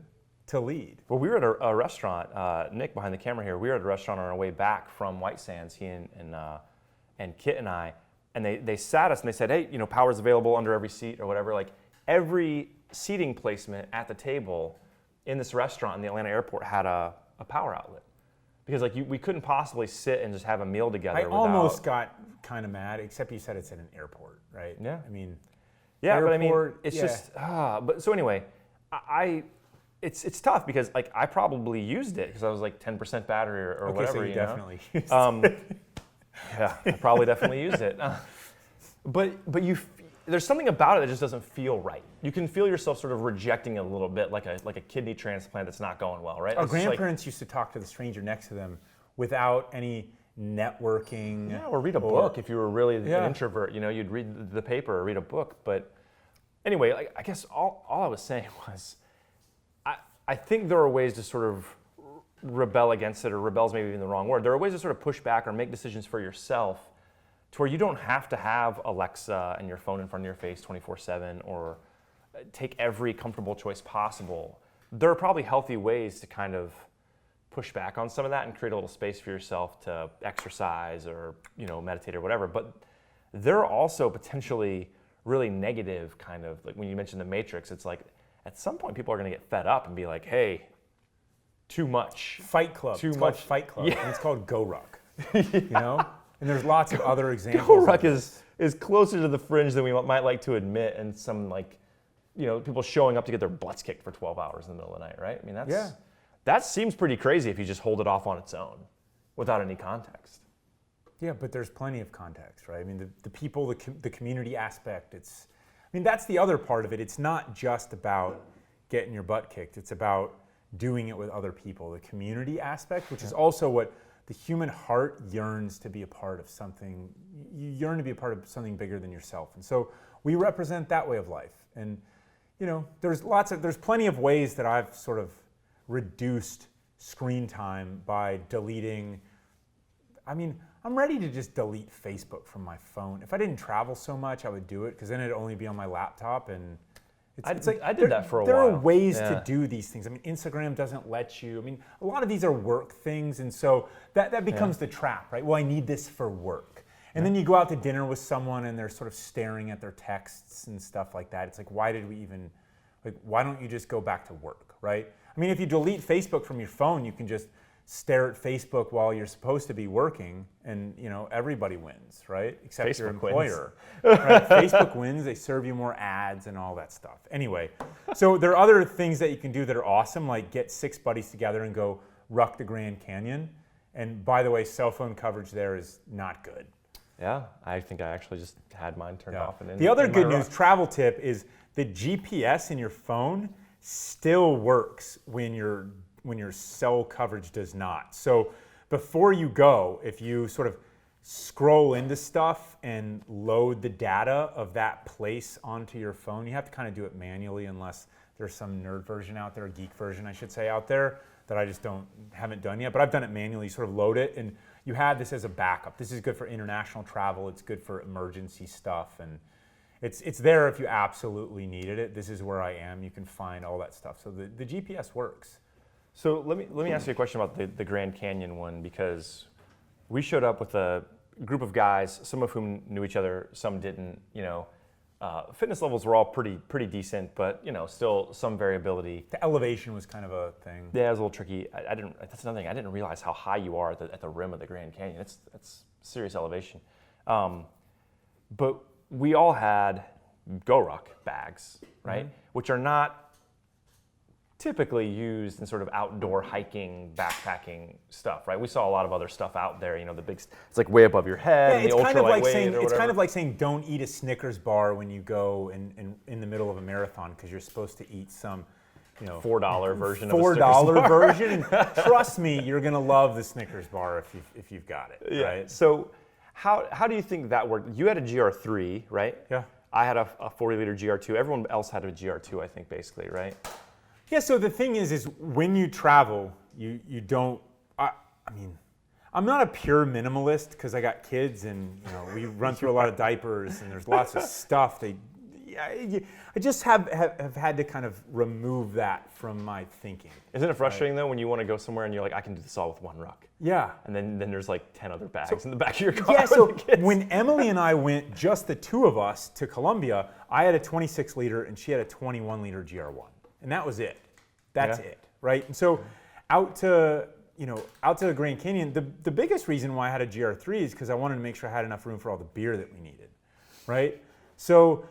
to lead. Well, we were at a restaurant, Nick behind the camera here, we were at a restaurant on our way back from White Sands, he and Kit and I, and they sat us and they said, hey, power's available under every seat or whatever. Like every seating placement at the table in this restaurant in the Atlanta airport had a power outlet. Because we couldn't possibly sit and just have a meal together I without... almost got kind of mad, except you said it's at an airport, right? Yeah. I mean, yeah, airport, but I mean, it's just... but so anyway, it's tough because I probably used it because I was like 10% battery or okay, whatever. So you definitely used it. Yeah, I probably definitely used it. But there's something about it that just doesn't feel right. You can feel yourself sort of rejecting it a little bit, like a kidney transplant that's not going well, right? Our grandparents used to talk to the stranger next to them without any networking. Yeah, or read a book if you were really an introvert. You'd read the paper or read a book. But anyway, I guess all I was saying was, I think there are ways to sort of rebel against it, or rebel's maybe even the wrong word. There are ways to sort of push back or make decisions for yourself to where you don't have to have Alexa and your phone in front of your face 24/7 or take every comfortable choice possible. There are probably healthy ways to kind of push back on some of that and create a little space for yourself to exercise or meditate or whatever. But there are also potentially really negative kind of, like when you mentioned the Matrix, it's like at some point people are going to get fed up and be like, hey, too much. Fight Club. Too it's much. Called Fight Club. Yeah. And it's called GORUCK. And there's lots of other examples. GORUCK is closer to the fringe than we might like to admit, and some people showing up to get their butts kicked for 12 hours in the middle of the night, right? I mean, that seems pretty crazy if you just hold it off on its own without any context. Yeah, but there's plenty of context, right? I mean, the people, the community aspect, that's the other part of it. It's not just about getting your butt kicked. It's about doing it with other people. The community aspect, which is also what the human heart yearns to be a part of something. You yearn to be a part of something bigger than yourself. And so we represent that way of life. And, there's plenty of ways that I've sort of reduced screen time by deleting. I'm ready to just delete Facebook from my phone. If I didn't travel so much, I would do it because then it'd only be on my laptop. And I did that for a while. There are ways to do these things. Instagram doesn't let you. A lot of these are work things, and so that becomes the trap, right? Well, I need this for work. And then you go out to dinner with someone and they're sort of staring at their texts and stuff like that. It's like, why don't you just go back to work, right? If you delete Facebook from your phone, you can just stare at Facebook while you're supposed to be working, and everybody wins, right? Except Facebook your employer. Wins. Right? Facebook wins. They serve you more ads and all that stuff. Anyway, so there are other things that you can do that are awesome, like get 6 buddies together and go ruck the Grand Canyon. And by the way, cell phone coverage there is not good. Yeah, I think I actually just had mine turned off. And the other good news, travel tip, is the GPS in your phone still works when your cell coverage does not. So before you go, if you sort of scroll into stuff and load the data of that place onto your phone, you have to kind of do it manually unless there's some nerd version out there, a geek version, I should say, out there that I just haven't done yet. But I've done it manually. You sort of load it, and you have this as a backup. This is good for international travel. It's good for emergency stuff, and it's there if you absolutely needed it. This is where I am. You can find all that stuff. So the GPS works. So let me ask you a question about the Grand Canyon one, because we showed up with a group of guys, some of whom knew each other, some didn't. Fitness levels were all pretty decent, but still some variability. The elevation was kind of a thing. Yeah, it was a little tricky. That's another thing. I didn't realize how high you are at the rim of the Grand Canyon. It's serious elevation. But we all had GORUCK bags, right? Mm-hmm. Which are not typically used in sort of outdoor hiking, backpacking stuff, right? We saw a lot of other stuff out there, the big, it's like way above your head, and the ultra lightweight. It's kind of like saying don't eat a Snickers bar when you go in the middle of a marathon because you're supposed to eat some, $4 version of a $4 Snickers bar. version. And trust me, you're gonna love the Snickers bar if you've got it, yeah. Right? So how do you think that worked? You had a GR3, right? Yeah. I had a 40-liter GR2. Everyone else had a GR2, I think, basically, right? Yeah, so the thing is when you travel, you don't, I'm not a pure minimalist because I got kids and we run through a lot of diapers and there's lots of stuff. I just have had to kind of remove that from my thinking. Isn't it frustrating though when you want to go somewhere and you're like, I can do this all with one ruck? Yeah. And then there's like 10 other bags in the back of your car. Yeah, so with the kids. when Emily and I went, just the two of us, to Colombia, I had a 26 liter and she had a 21 liter GR1. And that was it. That's it, right? And so out to the Grand Canyon, the biggest reason why I had a GR3 is because I wanted to make sure I had enough room for all the beer that we needed, right? So,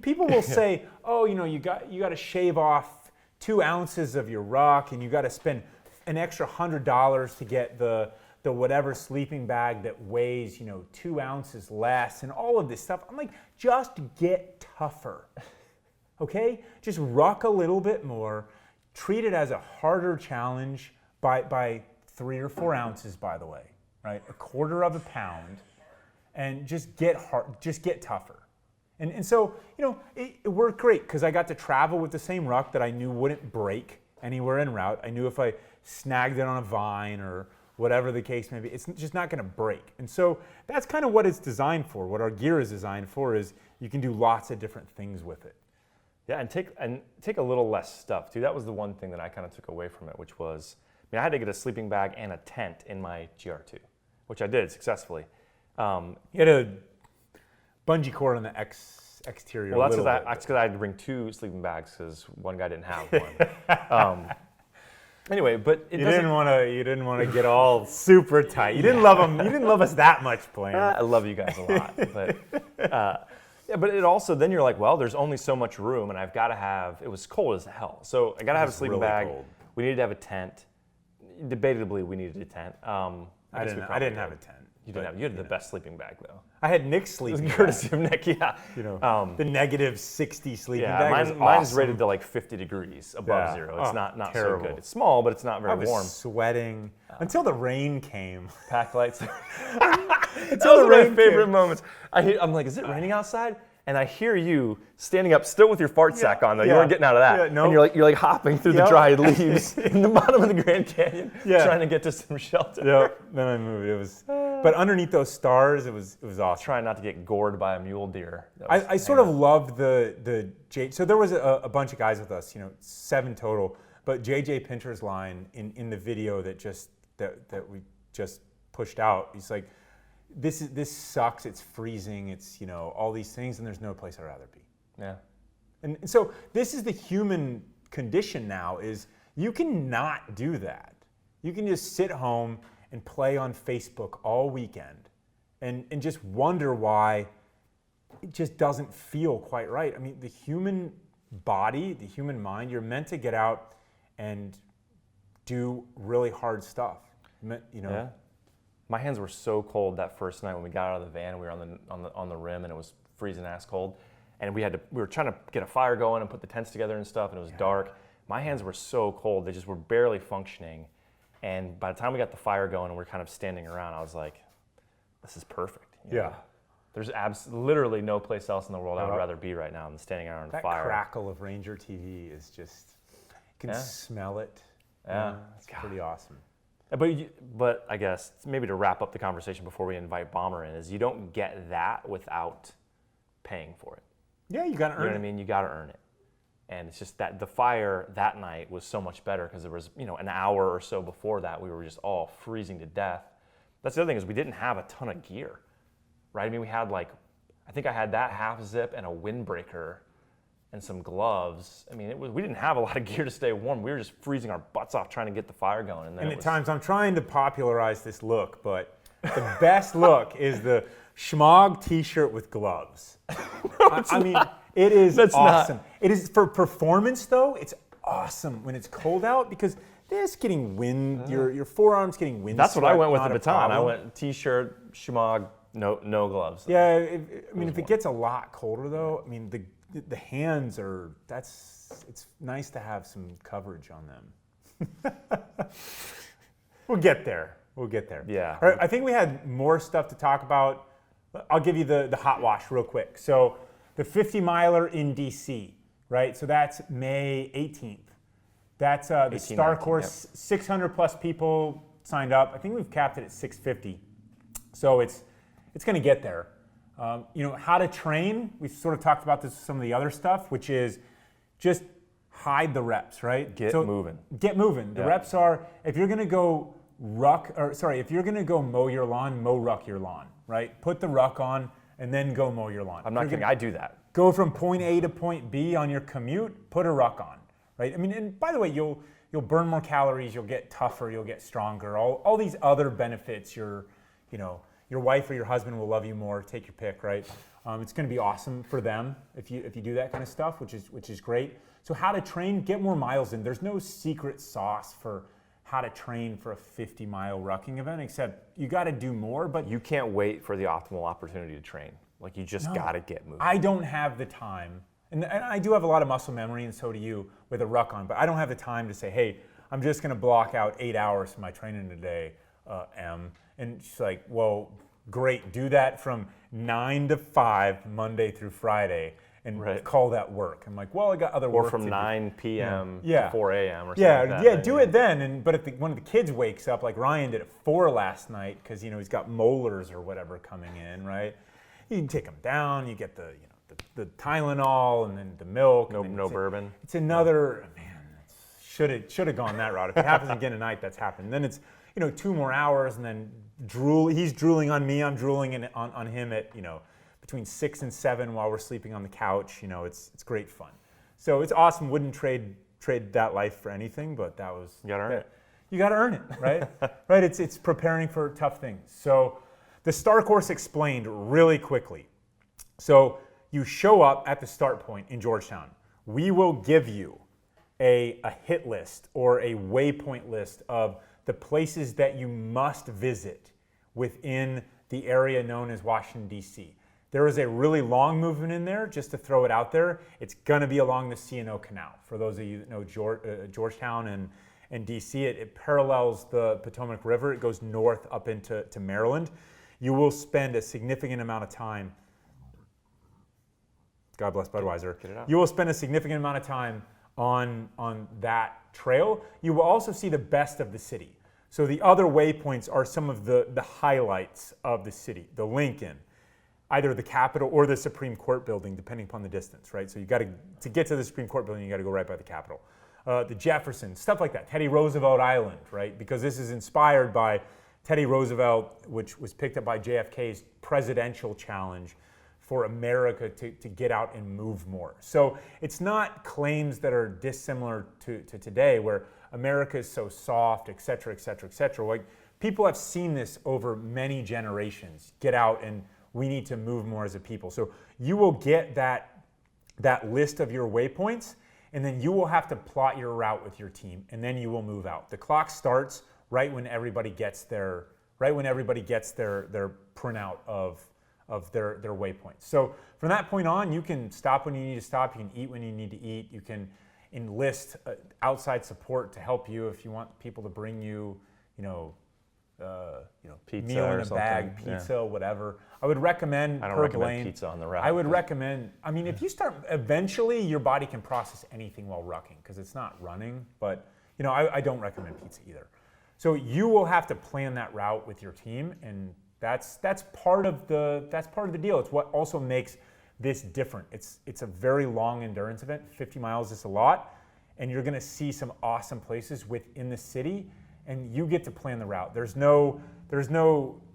people will say, oh, you got to shave off 2 ounces of your ruck and you got to spend an extra $100 to get the whatever sleeping bag that weighs, 2 ounces less and all of this stuff. I'm like, just get tougher, okay? Just ruck a little bit more, treat it as a harder challenge by 3 or 4 ounces, by the way, right? A quarter of a pound, and just get tougher. And so, it worked great because I got to travel with the same ruck that I knew wouldn't break anywhere en route. I knew if I snagged it on a vine or whatever the case may be, it's just not going to break. And so that's kind of what it's designed for. What our gear is designed for is you can do lots of different things with it. Yeah, and take a little less stuff too. That was the one thing that I kind of took away from it, which was, I had to get a sleeping bag and a tent in my GR2, which I did successfully. You had a bungee cord on the exterior. Well, that's because I had to bring 2 sleeping bags because one guy didn't have one. Anyway, but you didn't want to get all super tight. You didn't love them. You didn't love us that much, Blayne. I love you guys a lot, but but it also then you're like, well, there's only so much room, and I've got to have. It was cold as hell, so I got to have a sleeping bag. Cold. We needed to have a tent. Debatably, we needed a tent. I didn't have a tent. You had the best sleeping bag though. I had Nick's sleeping bag. Courtesy of Nick, yeah. The negative 60 sleeping Yeah, bag. mine's rated to like 50 degrees above zero. It's not terrible. so good. It's small, but it's not very I was warm. sweating until the rain came. Pack lights. Until Those are my favorite moments. I'm like, is it raining outside? And I hear you standing up, still with your fart sack on though. You weren't getting out of that. Yeah, no. And you're like hopping through the dry leaves in the bottom of the Grand Canyon, trying to get to some shelter. Yeah. Then I moved. But underneath those stars, it was awesome. Trying not to get gored by a mule deer. I sort of loved the J. So there was a bunch of guys with us, 7 total. But JJ Pinter's line in the video that we just pushed out, he's like, this sucks. It's freezing. It's all these things, and there's no place I'd rather be. Yeah. And so this is the human condition now. Is you can not do that. You can just sit home and play on Facebook all weekend, and just wonder why it just doesn't feel quite right. I mean, the human body, the human mind, you're meant to get out and do really hard stuff. Yeah. My hands were so cold that first night when we got out of the van and we were on the rim and it was freezing ass cold, and we were trying to get a fire going and put the tents together and stuff, and it was dark. My hands were so cold, they just were barely functioning. And by the time we got the fire going and we're kind of standing around, I was like, this is perfect. Yeah. There's literally no place else in the world I would rather be right now than standing around a fire. That crackle of Ranger TV is just, you can smell it. Yeah. It's pretty awesome. But I guess maybe to wrap up the conversation before we invite Bomber in is you don't get that without paying for it. Yeah, you got to earn it. You know what I mean? You got to earn it. And it's just that the fire that night was so much better because there was, an hour or so before that, we were just all freezing to death. That's the other thing is we didn't have a ton of gear, right? I mean, we had I think I had that half zip and a windbreaker and some gloves. I mean, we didn't have a lot of gear to stay warm. We were just freezing our butts off trying to get the fire going. And at times I'm trying to popularize this look, but the best look is the Schmog t-shirt with gloves. I mean, it is awesome. It is for performance though. It's awesome when it's cold out because this getting wind, your forearms getting wind. That's what I went with the Bataan. I went t-shirt, Schmog, no gloves. Yeah, if it gets a lot colder though, I mean the hands are. It's nice to have some coverage on them. We'll get there. Yeah. All right, I think we had more stuff to talk about. I'll give you the hot wash real quick. So the 50 miler in DC, right? So that's May 18th. That's the Star 19, course. 600 plus people signed up. I think we've capped it at 650. So it's going to get there. How to train. We sort of talked about this with some of the other stuff, which is just hide the reps, right? Get moving. Get moving. The reps are, if you're going to go if you're going to go mow your lawn, mow ruck your lawn, right? Put the ruck on and then go mow your lawn. I'm not kidding. I do that. Go from point A to point B on your commute, put a ruck on, right? I mean, and by the way, you'll burn more calories, you'll get tougher, you'll get stronger. All these other benefits, your wife or your husband will love you more. Take your pick, right? It's going to be awesome for them if you do that kind of stuff, which is great. So how to train, get more miles in. There's no secret sauce for how to train for a 50-mile rucking event, except you got to do more. But You can't wait for the optimal opportunity to train. Like, you just got to get moving. I don't have the time, and I do have a lot of muscle memory, and so do you, with a ruck on, but I don't have the time to say, hey, I'm just going to block out 8 hours for my training today, Em. And she's like, well, great, do that from 9 to 5, Monday through Friday, and call that work. I'm like, well, I got other work Or from to 9 p.m. Yeah. to 4 a.m. or something like that. Do it then. But if one of the kids wakes up, like Ryan did at 4 last night, because he's got molars or whatever coming in, right? You can take them down. You get the Tylenol and then the milk. No bourbon. It's another should have gone that route. If it happens again tonight, that's happened. Then it's 2 more hours, and then he's drooling on me. I'm drooling on him at between 6 and 7 while we're sleeping on the couch. It's great fun. So it's awesome. Wouldn't trade that life for anything, but that was You gotta earn it. You got to earn it, right? Right. It's preparing for tough things. So the STAR course explained really quickly. So you show up at the start point in Georgetown. We will give you a hit list or a waypoint list of the places that you must visit within the area known as Washington, D.C. There is a really long movement in there, just to throw it out there. It's going to be along the C&O Canal. For those of you that know Georgetown and D.C., it parallels the Potomac River. It goes north up into Maryland. You will spend a significant amount of time, God bless Budweiser, Get it out. you will spend a significant amount of time on that trail. You will also see the best of the city. So the other waypoints are some of the highlights of the city. The Lincoln, either the Capitol or the Supreme Court building, depending upon the distance, right? So you got to get to the Supreme Court building, you got to go right by the Capitol. The Jefferson, stuff like that. Teddy Roosevelt Island, right? Because this is inspired by Teddy Roosevelt, which was picked up by JFK's presidential challenge for America to get out and move more. So it's not claims that are dissimilar to today, where America is so soft, et cetera, et cetera, et cetera. Like, people have seen this over many generations. Get out, and we need to move more as a people. So you will get that list of your waypoints, and then you will have to plot your route with your team, and then you will move out. The clock starts right when everybody gets their printout of their waypoints. So from that point on, you can stop when you need to stop. You can eat when you need to eat. You can enlist outside support to help you if you want people to bring you, Pizza meal or in a bag, something. pizza, whatever. I would recommend. I don't per recommend Blayne, pizza on the route. I would recommend. I mean, if you start, eventually your body can process anything while rucking because it's not running. But I don't recommend pizza either. So you will have to plan that route with your team, and that's part of the deal. It's what also makes this different. It's a very long endurance event. 50 miles is a lot, and you're going to see some awesome places within the city, and you get to plan the route. There's no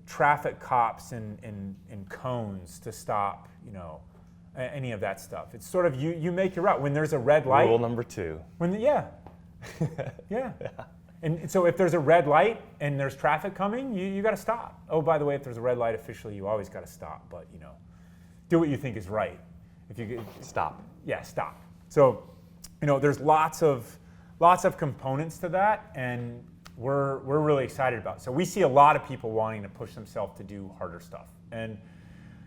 traffic cops and cones to stop any of that stuff. It's sort of you make your route when there's a red light. Rule number 2. Yeah. And so if there's a red light and there's traffic coming, you got to stop. Oh, by the way, if there's a red light officially, you always got to stop. But do what you think is right. If you Stop. Yeah, stop. So there's lots of components to that, and we're really excited about it. So we see a lot of people wanting to push themselves to do harder stuff, and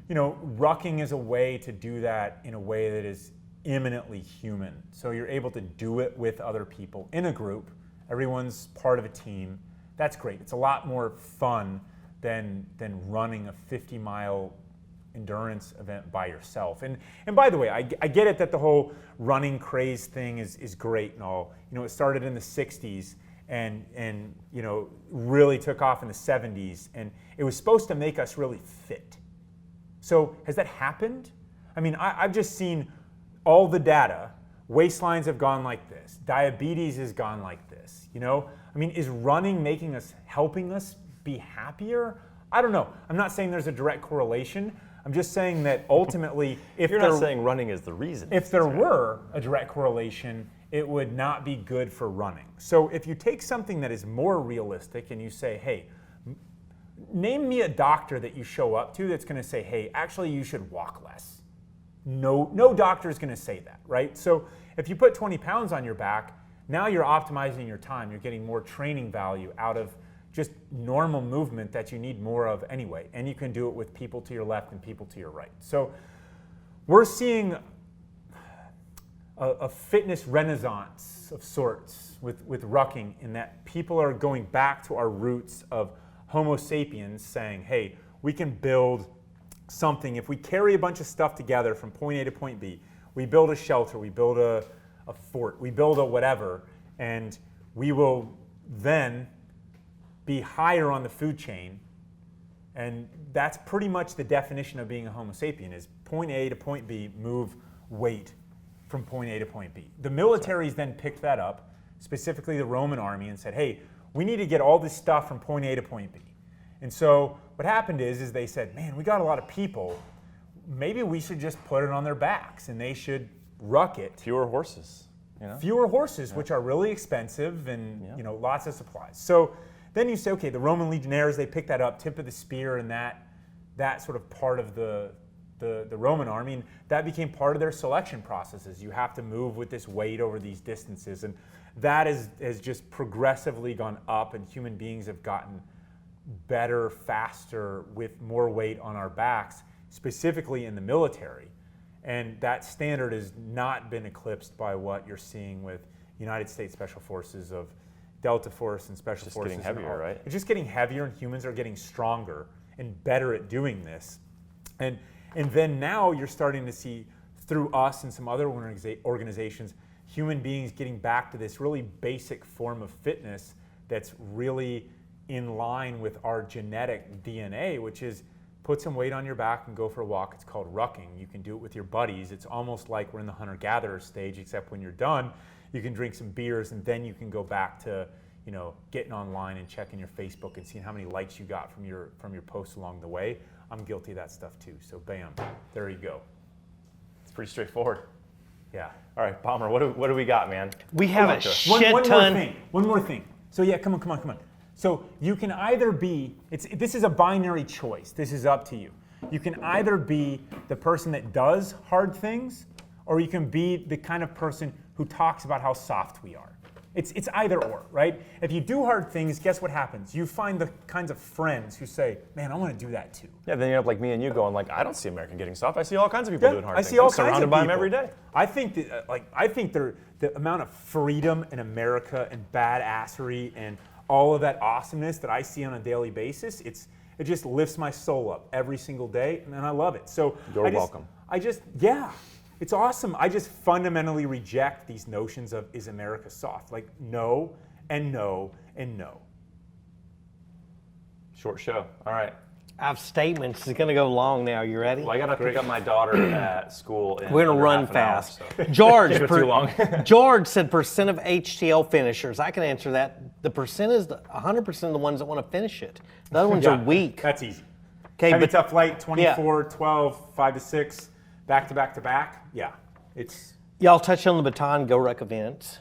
rucking is a way to do that in a way that is eminently human. So you're able to do it with other people in a group. Everyone's part of a team. That's great. It's a lot more fun than running a 50-mile endurance event by yourself. And by the way, I get it that the whole running craze thing is great and all. It started in the 60s and really took off in the 70s, and it was supposed to make us really fit. So has that happened? I mean, I've just seen all the data. Waistlines have gone like this. Diabetes has gone like this. You know, I mean, is running helping us be happier? I don't know. I'm not saying there's a direct correlation. I'm just saying that ultimately, if You're not saying running is the reason. if there were a direct correlation, it would not be good for running. So if you take something that is more realistic and you say, hey, name me a doctor that you show up to that's going to say, hey, actually you should walk less. No doctor is going to say that, right? So if you put 20 pounds on your back, now you're optimizing your time. You're getting more training value out of just normal movement that you need more of anyway. And you can do it with people to your left and people to your right. So we're seeing a fitness renaissance of sorts with rucking, in that people are going back to our roots of Homo sapiens, saying, hey, we can build something. If we carry a bunch of stuff together from point A to point B, we build a shelter, we build a fort, we build a whatever, and we will then be higher on the food chain. And that's pretty much the definition of being a Homo sapien, is point A to point B, move weight from point A to point B. The militaries then picked that up, specifically the Roman army, and said, hey, we need to get all this stuff from point A to point B. And so what happened is they said, man, we got a lot of people. Maybe we should just put it on their backs and they should ruck it. Fewer horses. You know? Fewer horses, which are really expensive and lots of supplies. So then you say, okay, the Roman legionnaires, they picked that up, tip of the spear, and that sort of part of the Roman army, and that became part of their selection processes. You have to move with this weight over these distances, and that has just progressively gone up, and human beings have gotten better, faster, with more weight on our backs, specifically in the military. And that standard has not been eclipsed by what you're seeing with United States Special Forces, of Delta Force and Special Forces. It's getting heavier, right? It's just getting heavier, and humans are getting stronger and better at doing this. And then now you're starting to see, through us and some other organizations, human beings getting back to this really basic form of fitness that's really in line with our genetic DNA, which is put some weight on your back and go for a walk. It's called rucking. You can do it with your buddies. It's almost like we're in the hunter-gatherer stage, except when you're done, you can drink some beers, and then you can go back to, getting online and checking your Facebook and seeing how many likes you got from your posts along the way. I'm guilty of that stuff too. So bam, there you go. It's pretty straightforward. Yeah. All right, Palmer, what do we got, man? We have a shit ton. One more thing. So yeah, come on. So you can either be, this is a binary choice. This is up to you. You can either be the person that does hard things, or you can be the kind of person who talks about how soft we are. It's either or, right? If you do hard things, guess what happens? You find the kinds of friends who say, man, I want to do that too. Yeah, then you have like me and you going like, I don't see America getting soft. I see all kinds of people doing hard things. I see all I'm kinds of surrounded by them people. every day. I think that, the amount of freedom in America and badassery and all of that awesomeness that I see on a daily basis, it just lifts my soul up every single day, and I love it. So You're welcome. It's awesome. I just fundamentally reject these notions of, is America soft? Like, no, and no, and no. Short show. All right. I have statements. It's going to go long now. You ready? Well, I got to pick up my daughter at school. We're going to under run half an hour, fast. so. George, Can't go too long. George said percent of HTL finishers. I can answer that. The percent is 100% of the ones that want to finish it. The other ones are weak. That's easy. Okay, Heavy but tough light, 24, 12, 5 to 6, back to back to back. Yeah, it's... y'all touched on the Bataan GORUCK events.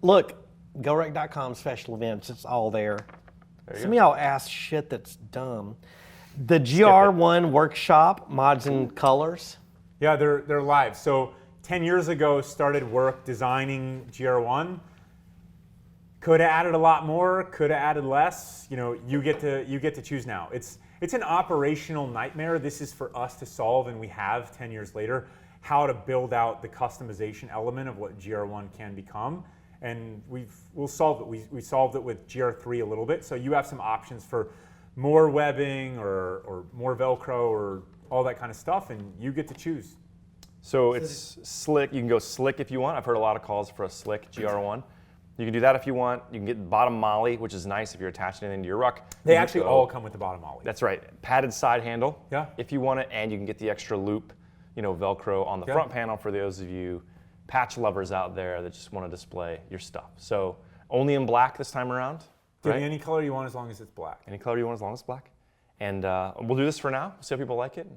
Look, GORUCK.com special events. It's all there. Some of y'all ask shit that's dumb. The GR1 workshop, mods and colors. Yeah, they're live. So 10 years ago, started work designing GR1. Could have added a lot more. Could have added less. You get to choose now. It's an operational nightmare. This is for us to solve, and we have 10 years later how to build out the customization element of what GR1 can become. And we'll solve it. We solved it with GR3 a little bit. So you have some options for more webbing or more Velcro or all that kind of stuff, and you get to choose. So it's slick. You can go slick if you want. I've heard a lot of calls for a slick GR1. You can do that if you want. You can get bottom molly, which is nice if you're attaching it into your ruck. They You can actually go- all come with the bottom ollie. That's right. Padded side handle. Yeah. If you want it, and you can get the extra loop, Velcro on the Yeah. front panel for those of you patch lovers out there that just want to display your stuff. So only in black this time around. Give Right? me any color you want as long as it's black. Any color you want as long as it's black. And we'll do this for now. See how people like it.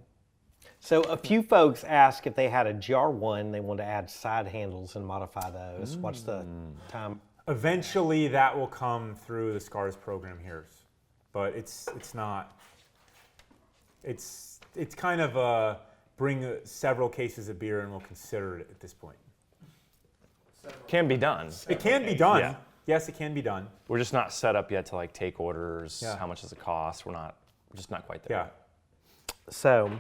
So a few folks asked if they had a GR1, they wanted to add side handles and modify those. What's the time? Eventually, that will come through the SCARS program here, but it's not. It's kind of bring several cases of beer and we'll consider it at this point. Can be done. It can be done. Yeah. Yes, it can be done. We're just not set up yet to like take orders. Yeah. How much does it cost? We're just not quite there. Yeah. So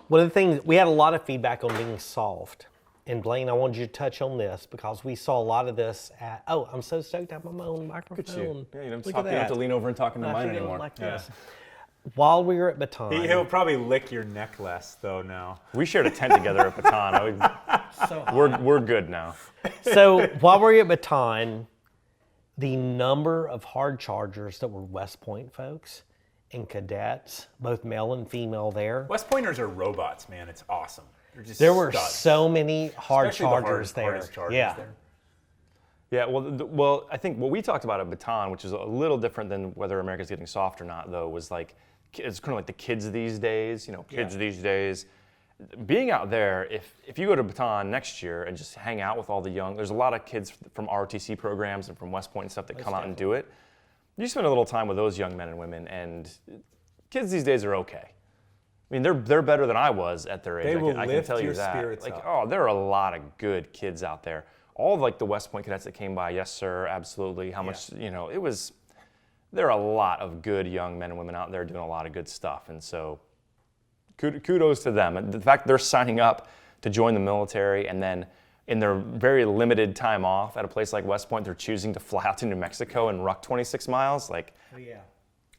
one of the things, we had a lot of feedback on being soft. And Blayne, I wanted you to touch on this because we saw a lot of this at, oh, I'm so stoked to have my own microphone. Yeah, you don't Look have at to that. lean over and talk into I mine should go anymore. like this. While we were at Bataan, He'll probably lick your neck less though now. We shared a tent together at Bataan. We're good now. so while we were at Bataan, the number of hard chargers that were West Point folks and cadets, both male and female there, West Pointers are robots, man. It's awesome. They're just there were studs. so many hard Especially the chargers there. hardest chargers Yeah. there. Yeah, well, I think what we talked about at Bataan, which is a little different than whether America's getting soft or not, though, was like, it's kind of like the kids these days, kids these days. Being out there, if you go to Bataan next year and just hang out with all the young, there's a lot of kids from ROTC programs and from West Point and stuff that come out and do it. You spend a little time with those young men and women, and kids these days are okay. I mean, they're better than I was at their age. They will I can lift tell you your that. spirits Like, up. oh, there are a lot of good kids out there. All of like the West Point cadets that came by, yes sir, absolutely. How much, it was. There are a lot of good young men and women out there doing a lot of good stuff, and so kudos to them. And the fact they're signing up to join the military, and then in their very limited time off at a place like West Point, they're choosing to fly out to New Mexico and ruck 26 miles. Like, Oh, yeah.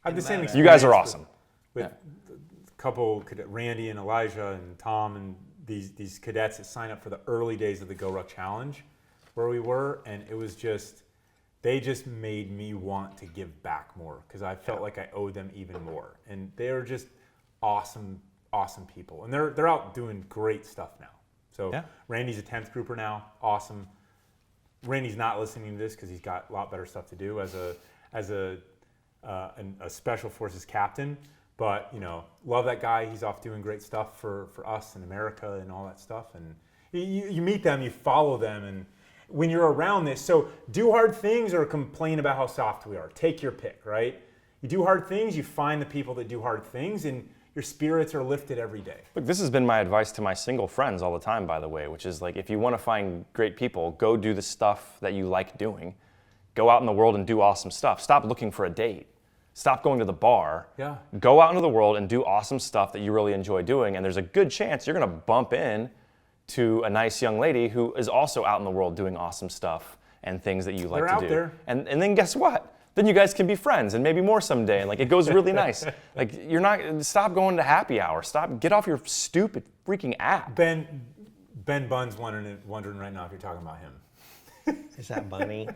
I have the same experience. you guys are awesome. With a couple, Randy and Elijah and Tom and these cadets that signed up for the early days of the GORUCK Challenge where we were, and it was just, they just made me want to give back more because I felt like I owed them even more. And they're just awesome, awesome people. And they're out doing great stuff now. So Randy's a 10th grouper now, awesome. Randy's not listening to this because he's got a lot better stuff to do as a special forces captain. But love that guy. He's off doing great stuff for us in America and all that stuff. And you meet them, you follow them, and when you're around this, so do hard things or complain about how soft we are. Take your pick, right? You do hard things, you find the people that do hard things, and your spirits are lifted every day. Look, this has been my advice to my single friends all the time, by the way, which is like, if you want to find great people, go do the stuff that you like doing. Go out in the world and do awesome stuff. Stop looking for a date. Stop going to the bar. Yeah. Go out into the world and do awesome stuff that you really enjoy doing, and there's a good chance you're going to bump in to a nice young lady who is also out in the world doing awesome stuff and things that you like They're to out do. there. And then guess what? Then you guys can be friends and maybe more someday. And like, it goes really nice. Like, stop going to happy hour. Get off your stupid freaking app. Ben Bunn's wondering right now if you're talking about him. is that Bunny?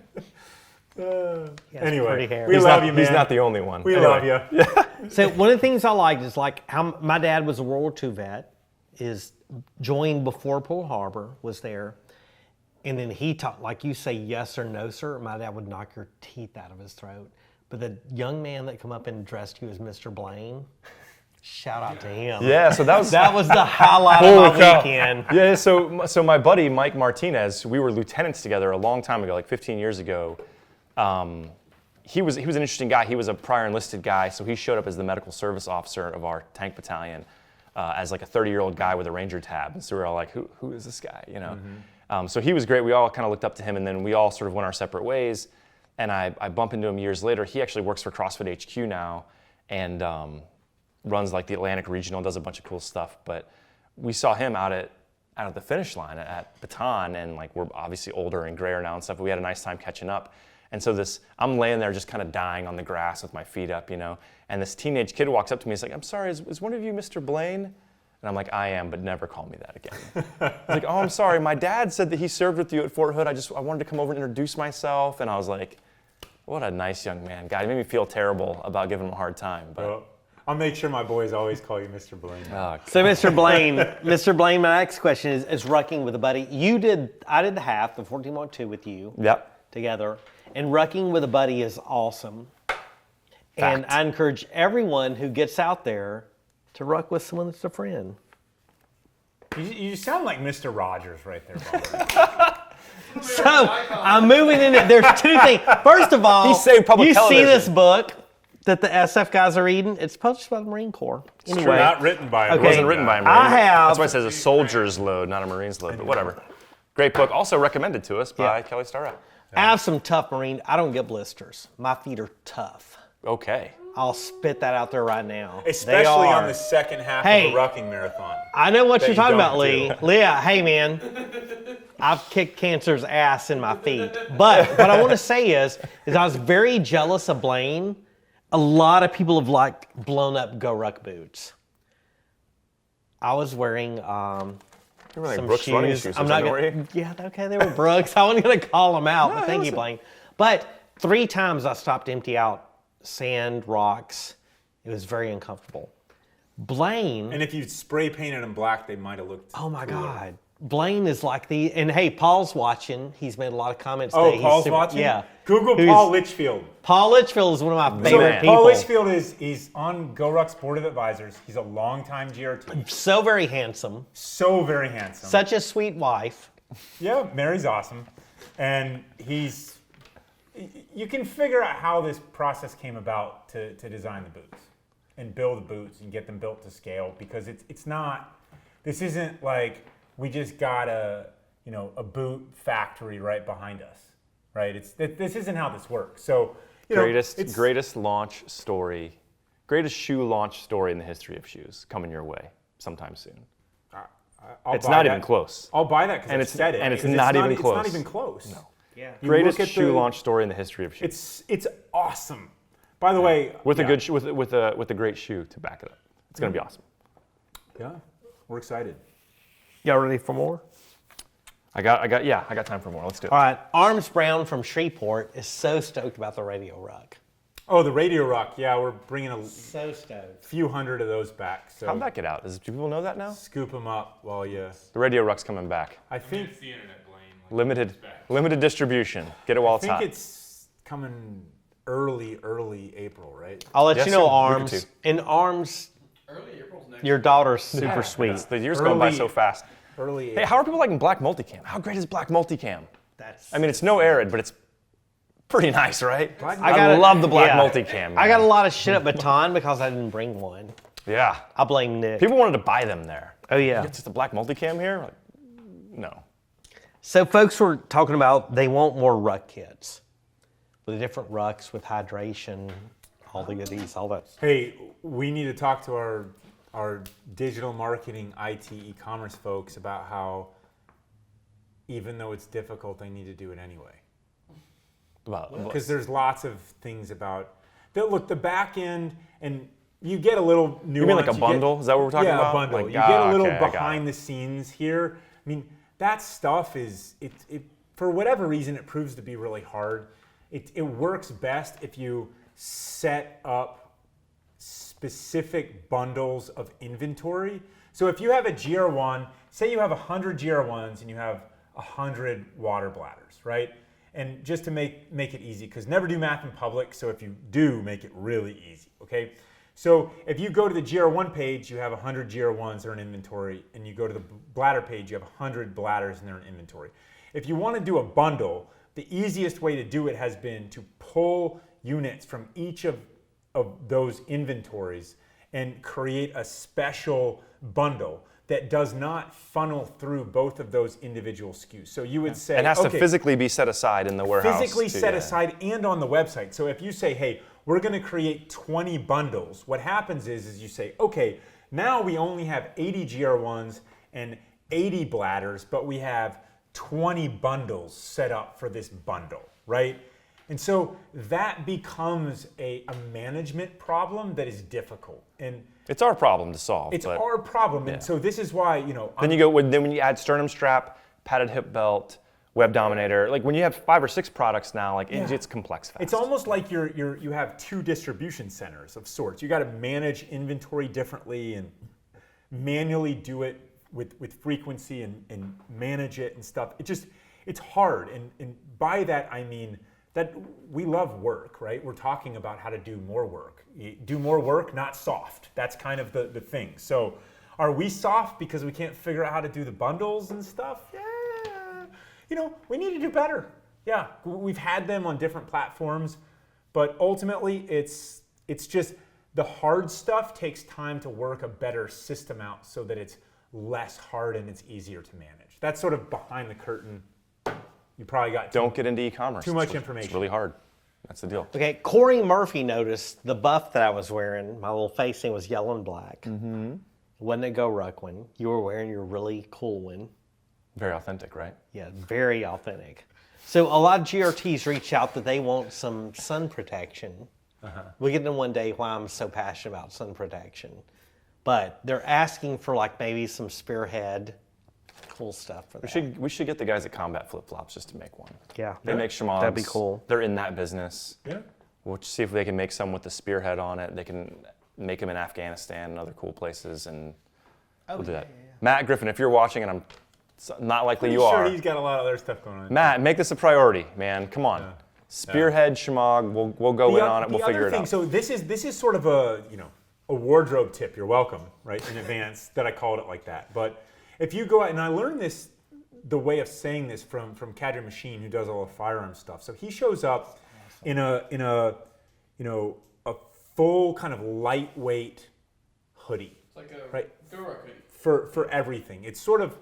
He has Anyway, pretty hair. we love you, man. He's not the only one. We Anyway. love you. So one of the things I liked is like how my dad was a World War II vet, is joined before Pearl Harbor, was there. And then he taught, like you say, yes or no, sir. My dad would knock your teeth out of his throat. But the young man that come up and dressed you as Mr. Blayne, shout out to him. Yeah, so that was the highlight Holy of my cow. weekend. Yeah, so my buddy Mike Martinez, we were lieutenants together a long time ago, like 15 years ago. He was an interesting guy. He was a prior enlisted guy, so he showed up as the medical service officer of our tank battalion as like a 30-year-old guy with a Ranger tab. And so we were all like, who is this guy? So he was great. We all kind of looked up to him, and then we all sort of went our separate ways. And I bump into him years later. He actually works for CrossFit HQ now, and runs like the Atlantic Regional, does a bunch of cool stuff. But we saw him out at the finish line at Bataan, and like, we're obviously older and grayer now and stuff, but we had a nice time catching up. And so I'm laying there just kind of dying on the grass with my feet up, and this teenage kid walks up to me. He's like, "I'm sorry, is one of you Mr. Blayne?" And I'm like, I am, but never call me that again. He's like, oh, I'm sorry. My dad said that he served with you at Fort Hood. I wanted to come over and introduce myself. And I was like, what a nice young man. God, he made me feel terrible about giving him a hard time. But Well, I'll make sure my boys always call you Mr. Blayne. So, Mr. Blayne, Mr. Blayne, my next question is rucking with a buddy. I did the half, the 14.2 with you. Yep. Together. And rucking with a buddy is awesome. And Fact. I encourage everyone who gets out there to ruck with someone that's a friend. You sound like Mr. Rogers right there, Bubba. So, I'm moving into, there's two things. First of all, He saved public you television. see this book that the SF guys are reading? It's published by the Marine Corps. Anyway, Not written by a It Okay. wasn't written by a Marine. I have- That's why it says a soldier's load, not a Marine's load, but whatever. Great book. Also recommended to us by Yeah. Kelly Starrett. I have some tough Marine. I don't get blisters. My feet are tough. Okay. I'll spit that out there right now. They Especially on are. the second half Hey. of the rucking marathon. I know what that you're you talking don't about, Lee. do. Leah, hey man, I've kicked cancer's ass in my feet. But what I want to say is I was very jealous of Blayne. A lot of people have like blown up GORUCK boots. I was wearing You were like some Brooks running shoes. shoes. I'm not gonna. Yeah, okay, they were Brooks. I wasn't gonna call them out, but thank you, Blayne. But 3 times I stopped to empty out sand, rocks. It was very uncomfortable. Blayne. And if you spray painted them black, they might have looked Oh my cooler. God. Blayne is like and hey, Paul's watching. He's made a lot of comments Oh, today. He's Paul's super- watching? Yeah. Google Who's- Paul Litchfield. Paul Litchfield is one of my So, favorite man. people. Paul Litchfield is on GORUCK's board of advisors. He's a longtime GRT. So very handsome. So very handsome. Such a sweet wife. Yeah, Mary's awesome. And you can figure out how this process came about to design the boots and build the boots and get them built to scale, because this isn't like we just got a boot factory right behind us, right? This isn't how this works. So, Greatest launch story, greatest shoe launch story in the history of shoes coming your way sometime soon. It's not even close. I'll buy that because And I it's- said it. and it's because not even It's not close. even close. No. Yeah. You Greatest look at shoe the- launch story in the history of shoes. It's awesome. By the way, With yeah. a good with a great shoe to back it up. It's gonna be awesome. Yeah, we're excited. Y'all ready for more? I got time for more. Let's do it. All right. Arms Brown from Shreveport is so stoked about the Radio Ruck. Oh, the Radio Ruck. Yeah, we're bringing a So stoked. few hundred of those back. So How'd that get out? Do people know that now? scoop them up while you. The Radio Ruck's coming back. I think It's the internet, Blayne. Like, Limited distribution. Get it while I it's think hot. it's coming early April, right? I'll let Yes, you know, sir. We could Arms. too. In Arms, early April's next. your daughter's super sweet. The year's going by Early- so fast. Early Hey, April. how are people liking black multicam? How great is black multicam? That's. I mean, it's no arid, but it's pretty nice, right? gotta- love the black yeah. multicam. I got a man. lot of shit at Bataan because I didn't bring one. Yeah. I blame Nick. People wanted to buy them there. Oh yeah. It's just a black multicam here? Like, no. So folks were talking about they want more ruck kits with different rucks with hydration, all the goodies, all that. Hey, we need to talk to our digital marketing, IT, e-commerce folks about how, even though it's difficult, they need to do it anyway. Because there's lots of things about look, the back end, and you get a little nuance. You mean like a get- bundle? Is that what we're talking yeah, about? a bundle. Like, You get a little okay, I got behind the scenes here. I mean, that stuff is it for whatever reason it proves to be really hard. It works best if you set up specific bundles of inventory. So if you have a GR1, say you have 100 GR1s and you have 100 water bladders, right? And just to make it easy, because never do math in public, so if you do, make it really easy, okay? So if you go to the GR1 page, you have 100 GR1s that are in inventory, and you go to the bladder page, you have 100 bladders and they're in inventory. If you want to do a bundle, the easiest way to do it has been to pull units from each of those inventories and create a special bundle that does not funnel through both of those individual SKUs. So you would say, It has to okay, physically be set aside in the warehouse. physically too, set yeah. aside and on the website. So if you say, hey, we're going to create 20 bundles, what happens is you say, okay, now we only have 80 GR1s and 80 bladders, but we have 20 bundles set up for this bundle, right? And so that becomes a management problem that is difficult. And It's our problem to solve. it's but our problem. yeah. And so this is why, then when you add sternum strap, padded hip belt, web dominator, like when you have 5 or 6 products now, like Yeah. it gets complex fast. it's almost like you have 2 distribution centers of sorts. You got to manage inventory differently and manually do it with frequency and manage it and stuff. It's hard. And by that, I mean that we love work, right? We're talking about how to do more work. You do more work, not soft. That's kind of the thing. So are we soft because we can't figure out how to do the bundles and stuff? Yeah. We need to do better. Yeah, we've had them on different platforms, but ultimately it's just the hard stuff takes time to work a better system out so that it's less hard and it's easier to manage. That's sort of behind the curtain. You probably got Don't get into e-commerce. too much It's information. really hard. That's the deal. Okay, Corey Murphy noticed the buff that I was wearing. My little facing was yellow and black. Mm-hmm. Wasn't a GORUCK one. You were wearing your really cool one. Very authentic, right? Yeah, very authentic. So a lot of GRTs reach out that they want some sun protection. We'll get into one day why I'm so passionate about sun protection. But they're asking for like maybe some spearhead cool stuff for that. We should get the guys at Combat Flip Flops just to make one. Yeah. They make shmogs. That'd be cool. They're in that business. Yeah. We'll see if they can make some with the spearhead on it. They can make them in Afghanistan and other cool places, and we'll do that. Matt Griffin, if you're watching, and I'm not likely Pretty you sure are, he's got a lot of other stuff going on. Matt, make this a priority, man. Come on. Spearhead shmog. We'll go in on it. We'll figure it out. So this is sort of a wardrobe tip. You're welcome, right, in advance that I called it like that. But if you go out, and I learned this, the way of saying this from Cadre Machine, who does all the firearm stuff. So he shows up in a full kind of lightweight hoodie. It's like a Right. GORUCK hoodie. For everything. It's sort of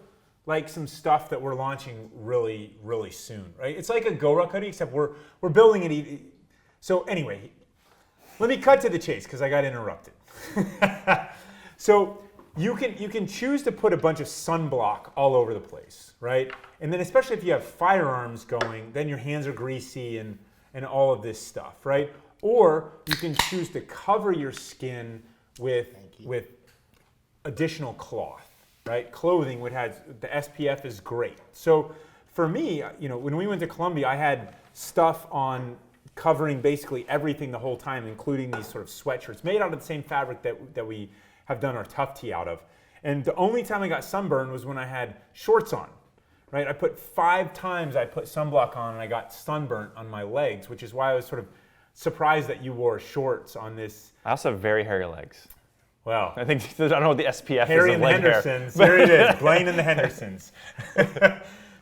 like some stuff that we're launching really, really soon, right? It's like a GORUCK hoodie, except we're building it. So anyway, let me cut to the chase because I got interrupted. So you can choose to put a bunch of sunblock all over the place, right? And then especially if you have firearms going, then your hands are greasy and all of this stuff, right? Or you can choose to cover your skin with additional cloth, right? Clothing which has the SPF is great. So for me, when we went to Columbia, I had stuff on covering basically everything the whole time, including these sort of sweatshirts made out of the same fabric that we have done our tough tee out of. And the only time I got sunburned was when I had shorts on, right? I put 5 times I put sunblock on and I got sunburnt on my legs, which is why I was sort of surprised that you wore shorts on this. I also have very hairy legs. Well, I think I don't know what the SPF Harry is and of the leg hair. Hendersons. Here it is, Blayne and the Hendersons.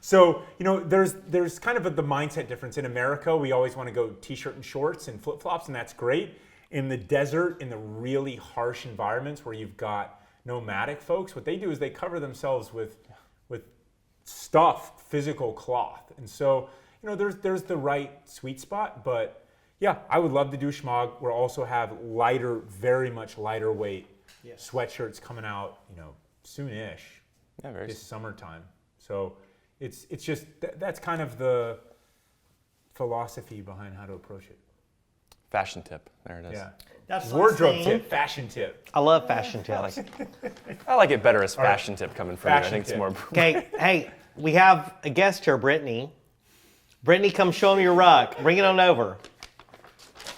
So, there's kind of the mindset difference. In America, we always want to go t-shirt and shorts and flip-flops, and that's great. In the desert, in the really harsh environments where you've got nomadic folks, what they do is they cover themselves with stuff, physical cloth. And so, there's the right sweet spot, but yeah, I would love to do schmog. We'll also have lighter, very much lighter weight sweatshirts coming out, soonish. Yeah, very This summertime. So it's just that's kind of the philosophy behind how to approach it. fashion tip. There it is. Yeah. That's Wardrobe tip, fashion tip. I love fashion tips. I like it better as fashion tip coming from you. I Fashion think it's tip. more. Okay, hey, we have a guest here, Brittany. Brittany, come show him your ruck. Bring it on over.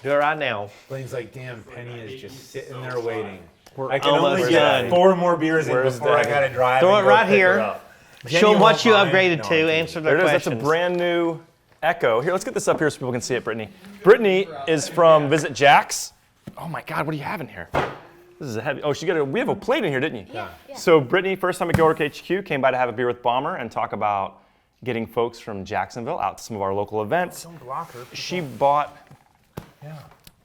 Do it right now. Blaine's like, damn, Penny is just sitting there waiting. We're I can only almost get done. 4 more beers in Where's before I Daddy? gotta drive. Throw and it go right pick her here. up. Show Jenny them what you won't mind. upgraded No, to. I'm kidding. Answer their There it is. questions. That's a brand new Echo. Here, let's get this up here so people can see it, Brittany. Brittany is from Visit Jack's. Oh my God, what do you have in here? This is a heavy. Oh, we have a plate in here, didn't you? Yeah. So Brittany, first time at GORUCK HQ, came by to have a beer with Bomber and talk about getting folks from Jacksonville out to some of our local events. Don't block her. She bought Yeah.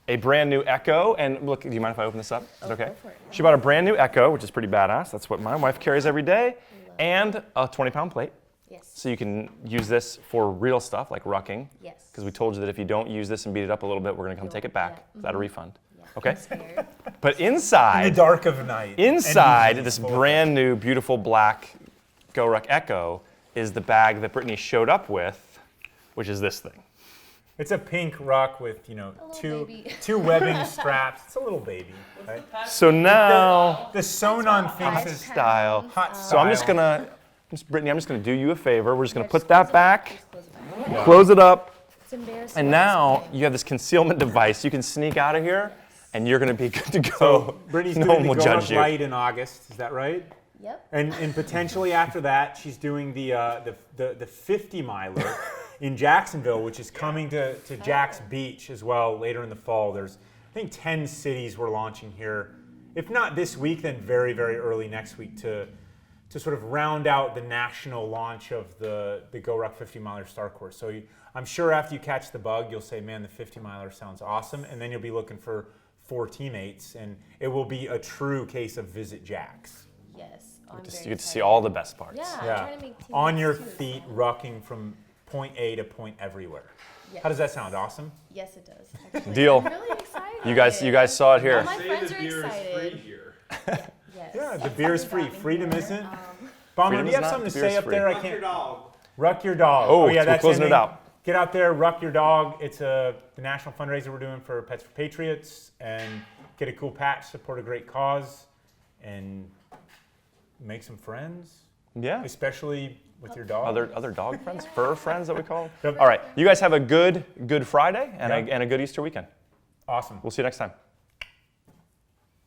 a brand new Echo, and look, do you mind if I open this up? Is that okay? go for it. She bought a brand new Echo, which is pretty badass. That's what my wife carries every day, and a 20-pound plate. Yes. So you can use this for real stuff like rucking. Yes. Because we told you that if you don't use this and beat it up a little bit, we're gonna come take it back. Yeah. Is that a refund? Yeah. Okay. I'm scared. But In the inside, dark of night. inside and this full of brand new, beautiful black GORUCK Echo is the bag that Brittany showed up with, which is this thing. It's a pink ruck with, little baby. two webbing straps. It's a little baby. Right? So now, The sewn-on thinks is style. hot So I'm just style. gonna, Brittany, I'm just gonna do you a favor. We're just gonna put that back, Just close it back. close it up, It's embarrassing. and now you have this concealment device. You can sneak out of here, and you're gonna be good to go. So Brittany's No doing one the will Go Ruck judge you. Light in August. Is that right? Yep. And potentially after that, she's doing the 50 miler in Jacksonville, which is coming to Jack's Beach as well later in the fall. There's, I think, 10 cities we're launching here. If not this week, then very, very early next week to sort of round out the national launch of the GORUCK 50 miler Star Course. So I'm sure after you catch the bug, you'll say, man, the 50 miler sounds awesome. And then you'll be looking for 4 teammates, and it will be a true case of Visit Jack's. Yes. I'm You very get to see excited. all the best parts. Yeah, I'm Yeah, trying to make teammates on your too, feet, so- rucking from point A to point everywhere. Yes. How does that sound? Awesome? Yes, it does. Actually. Deal. I'm really excited. You guys saw it All here. my Say friends the are beer is excited. free here. Yes. Yeah, the beer is free. Something got me Freedom here. isn't. Um, Bomber, Freedom do is you have not, something to the beer say is up free. there? I Fuck your can't. dog. Ruck your dog. Oh, yeah, we're that's closing it ending. out. Get out there, ruck your dog. It's the national fundraiser we're doing for Pets for Patriots, and get a cool patch, support a great cause, and make some friends, Yeah. especially with your dog. Other dog friends, fur friends that we call them. Yep. All right, you guys have a good Friday and Yeah. a good Easter weekend. Awesome. We'll see you next time.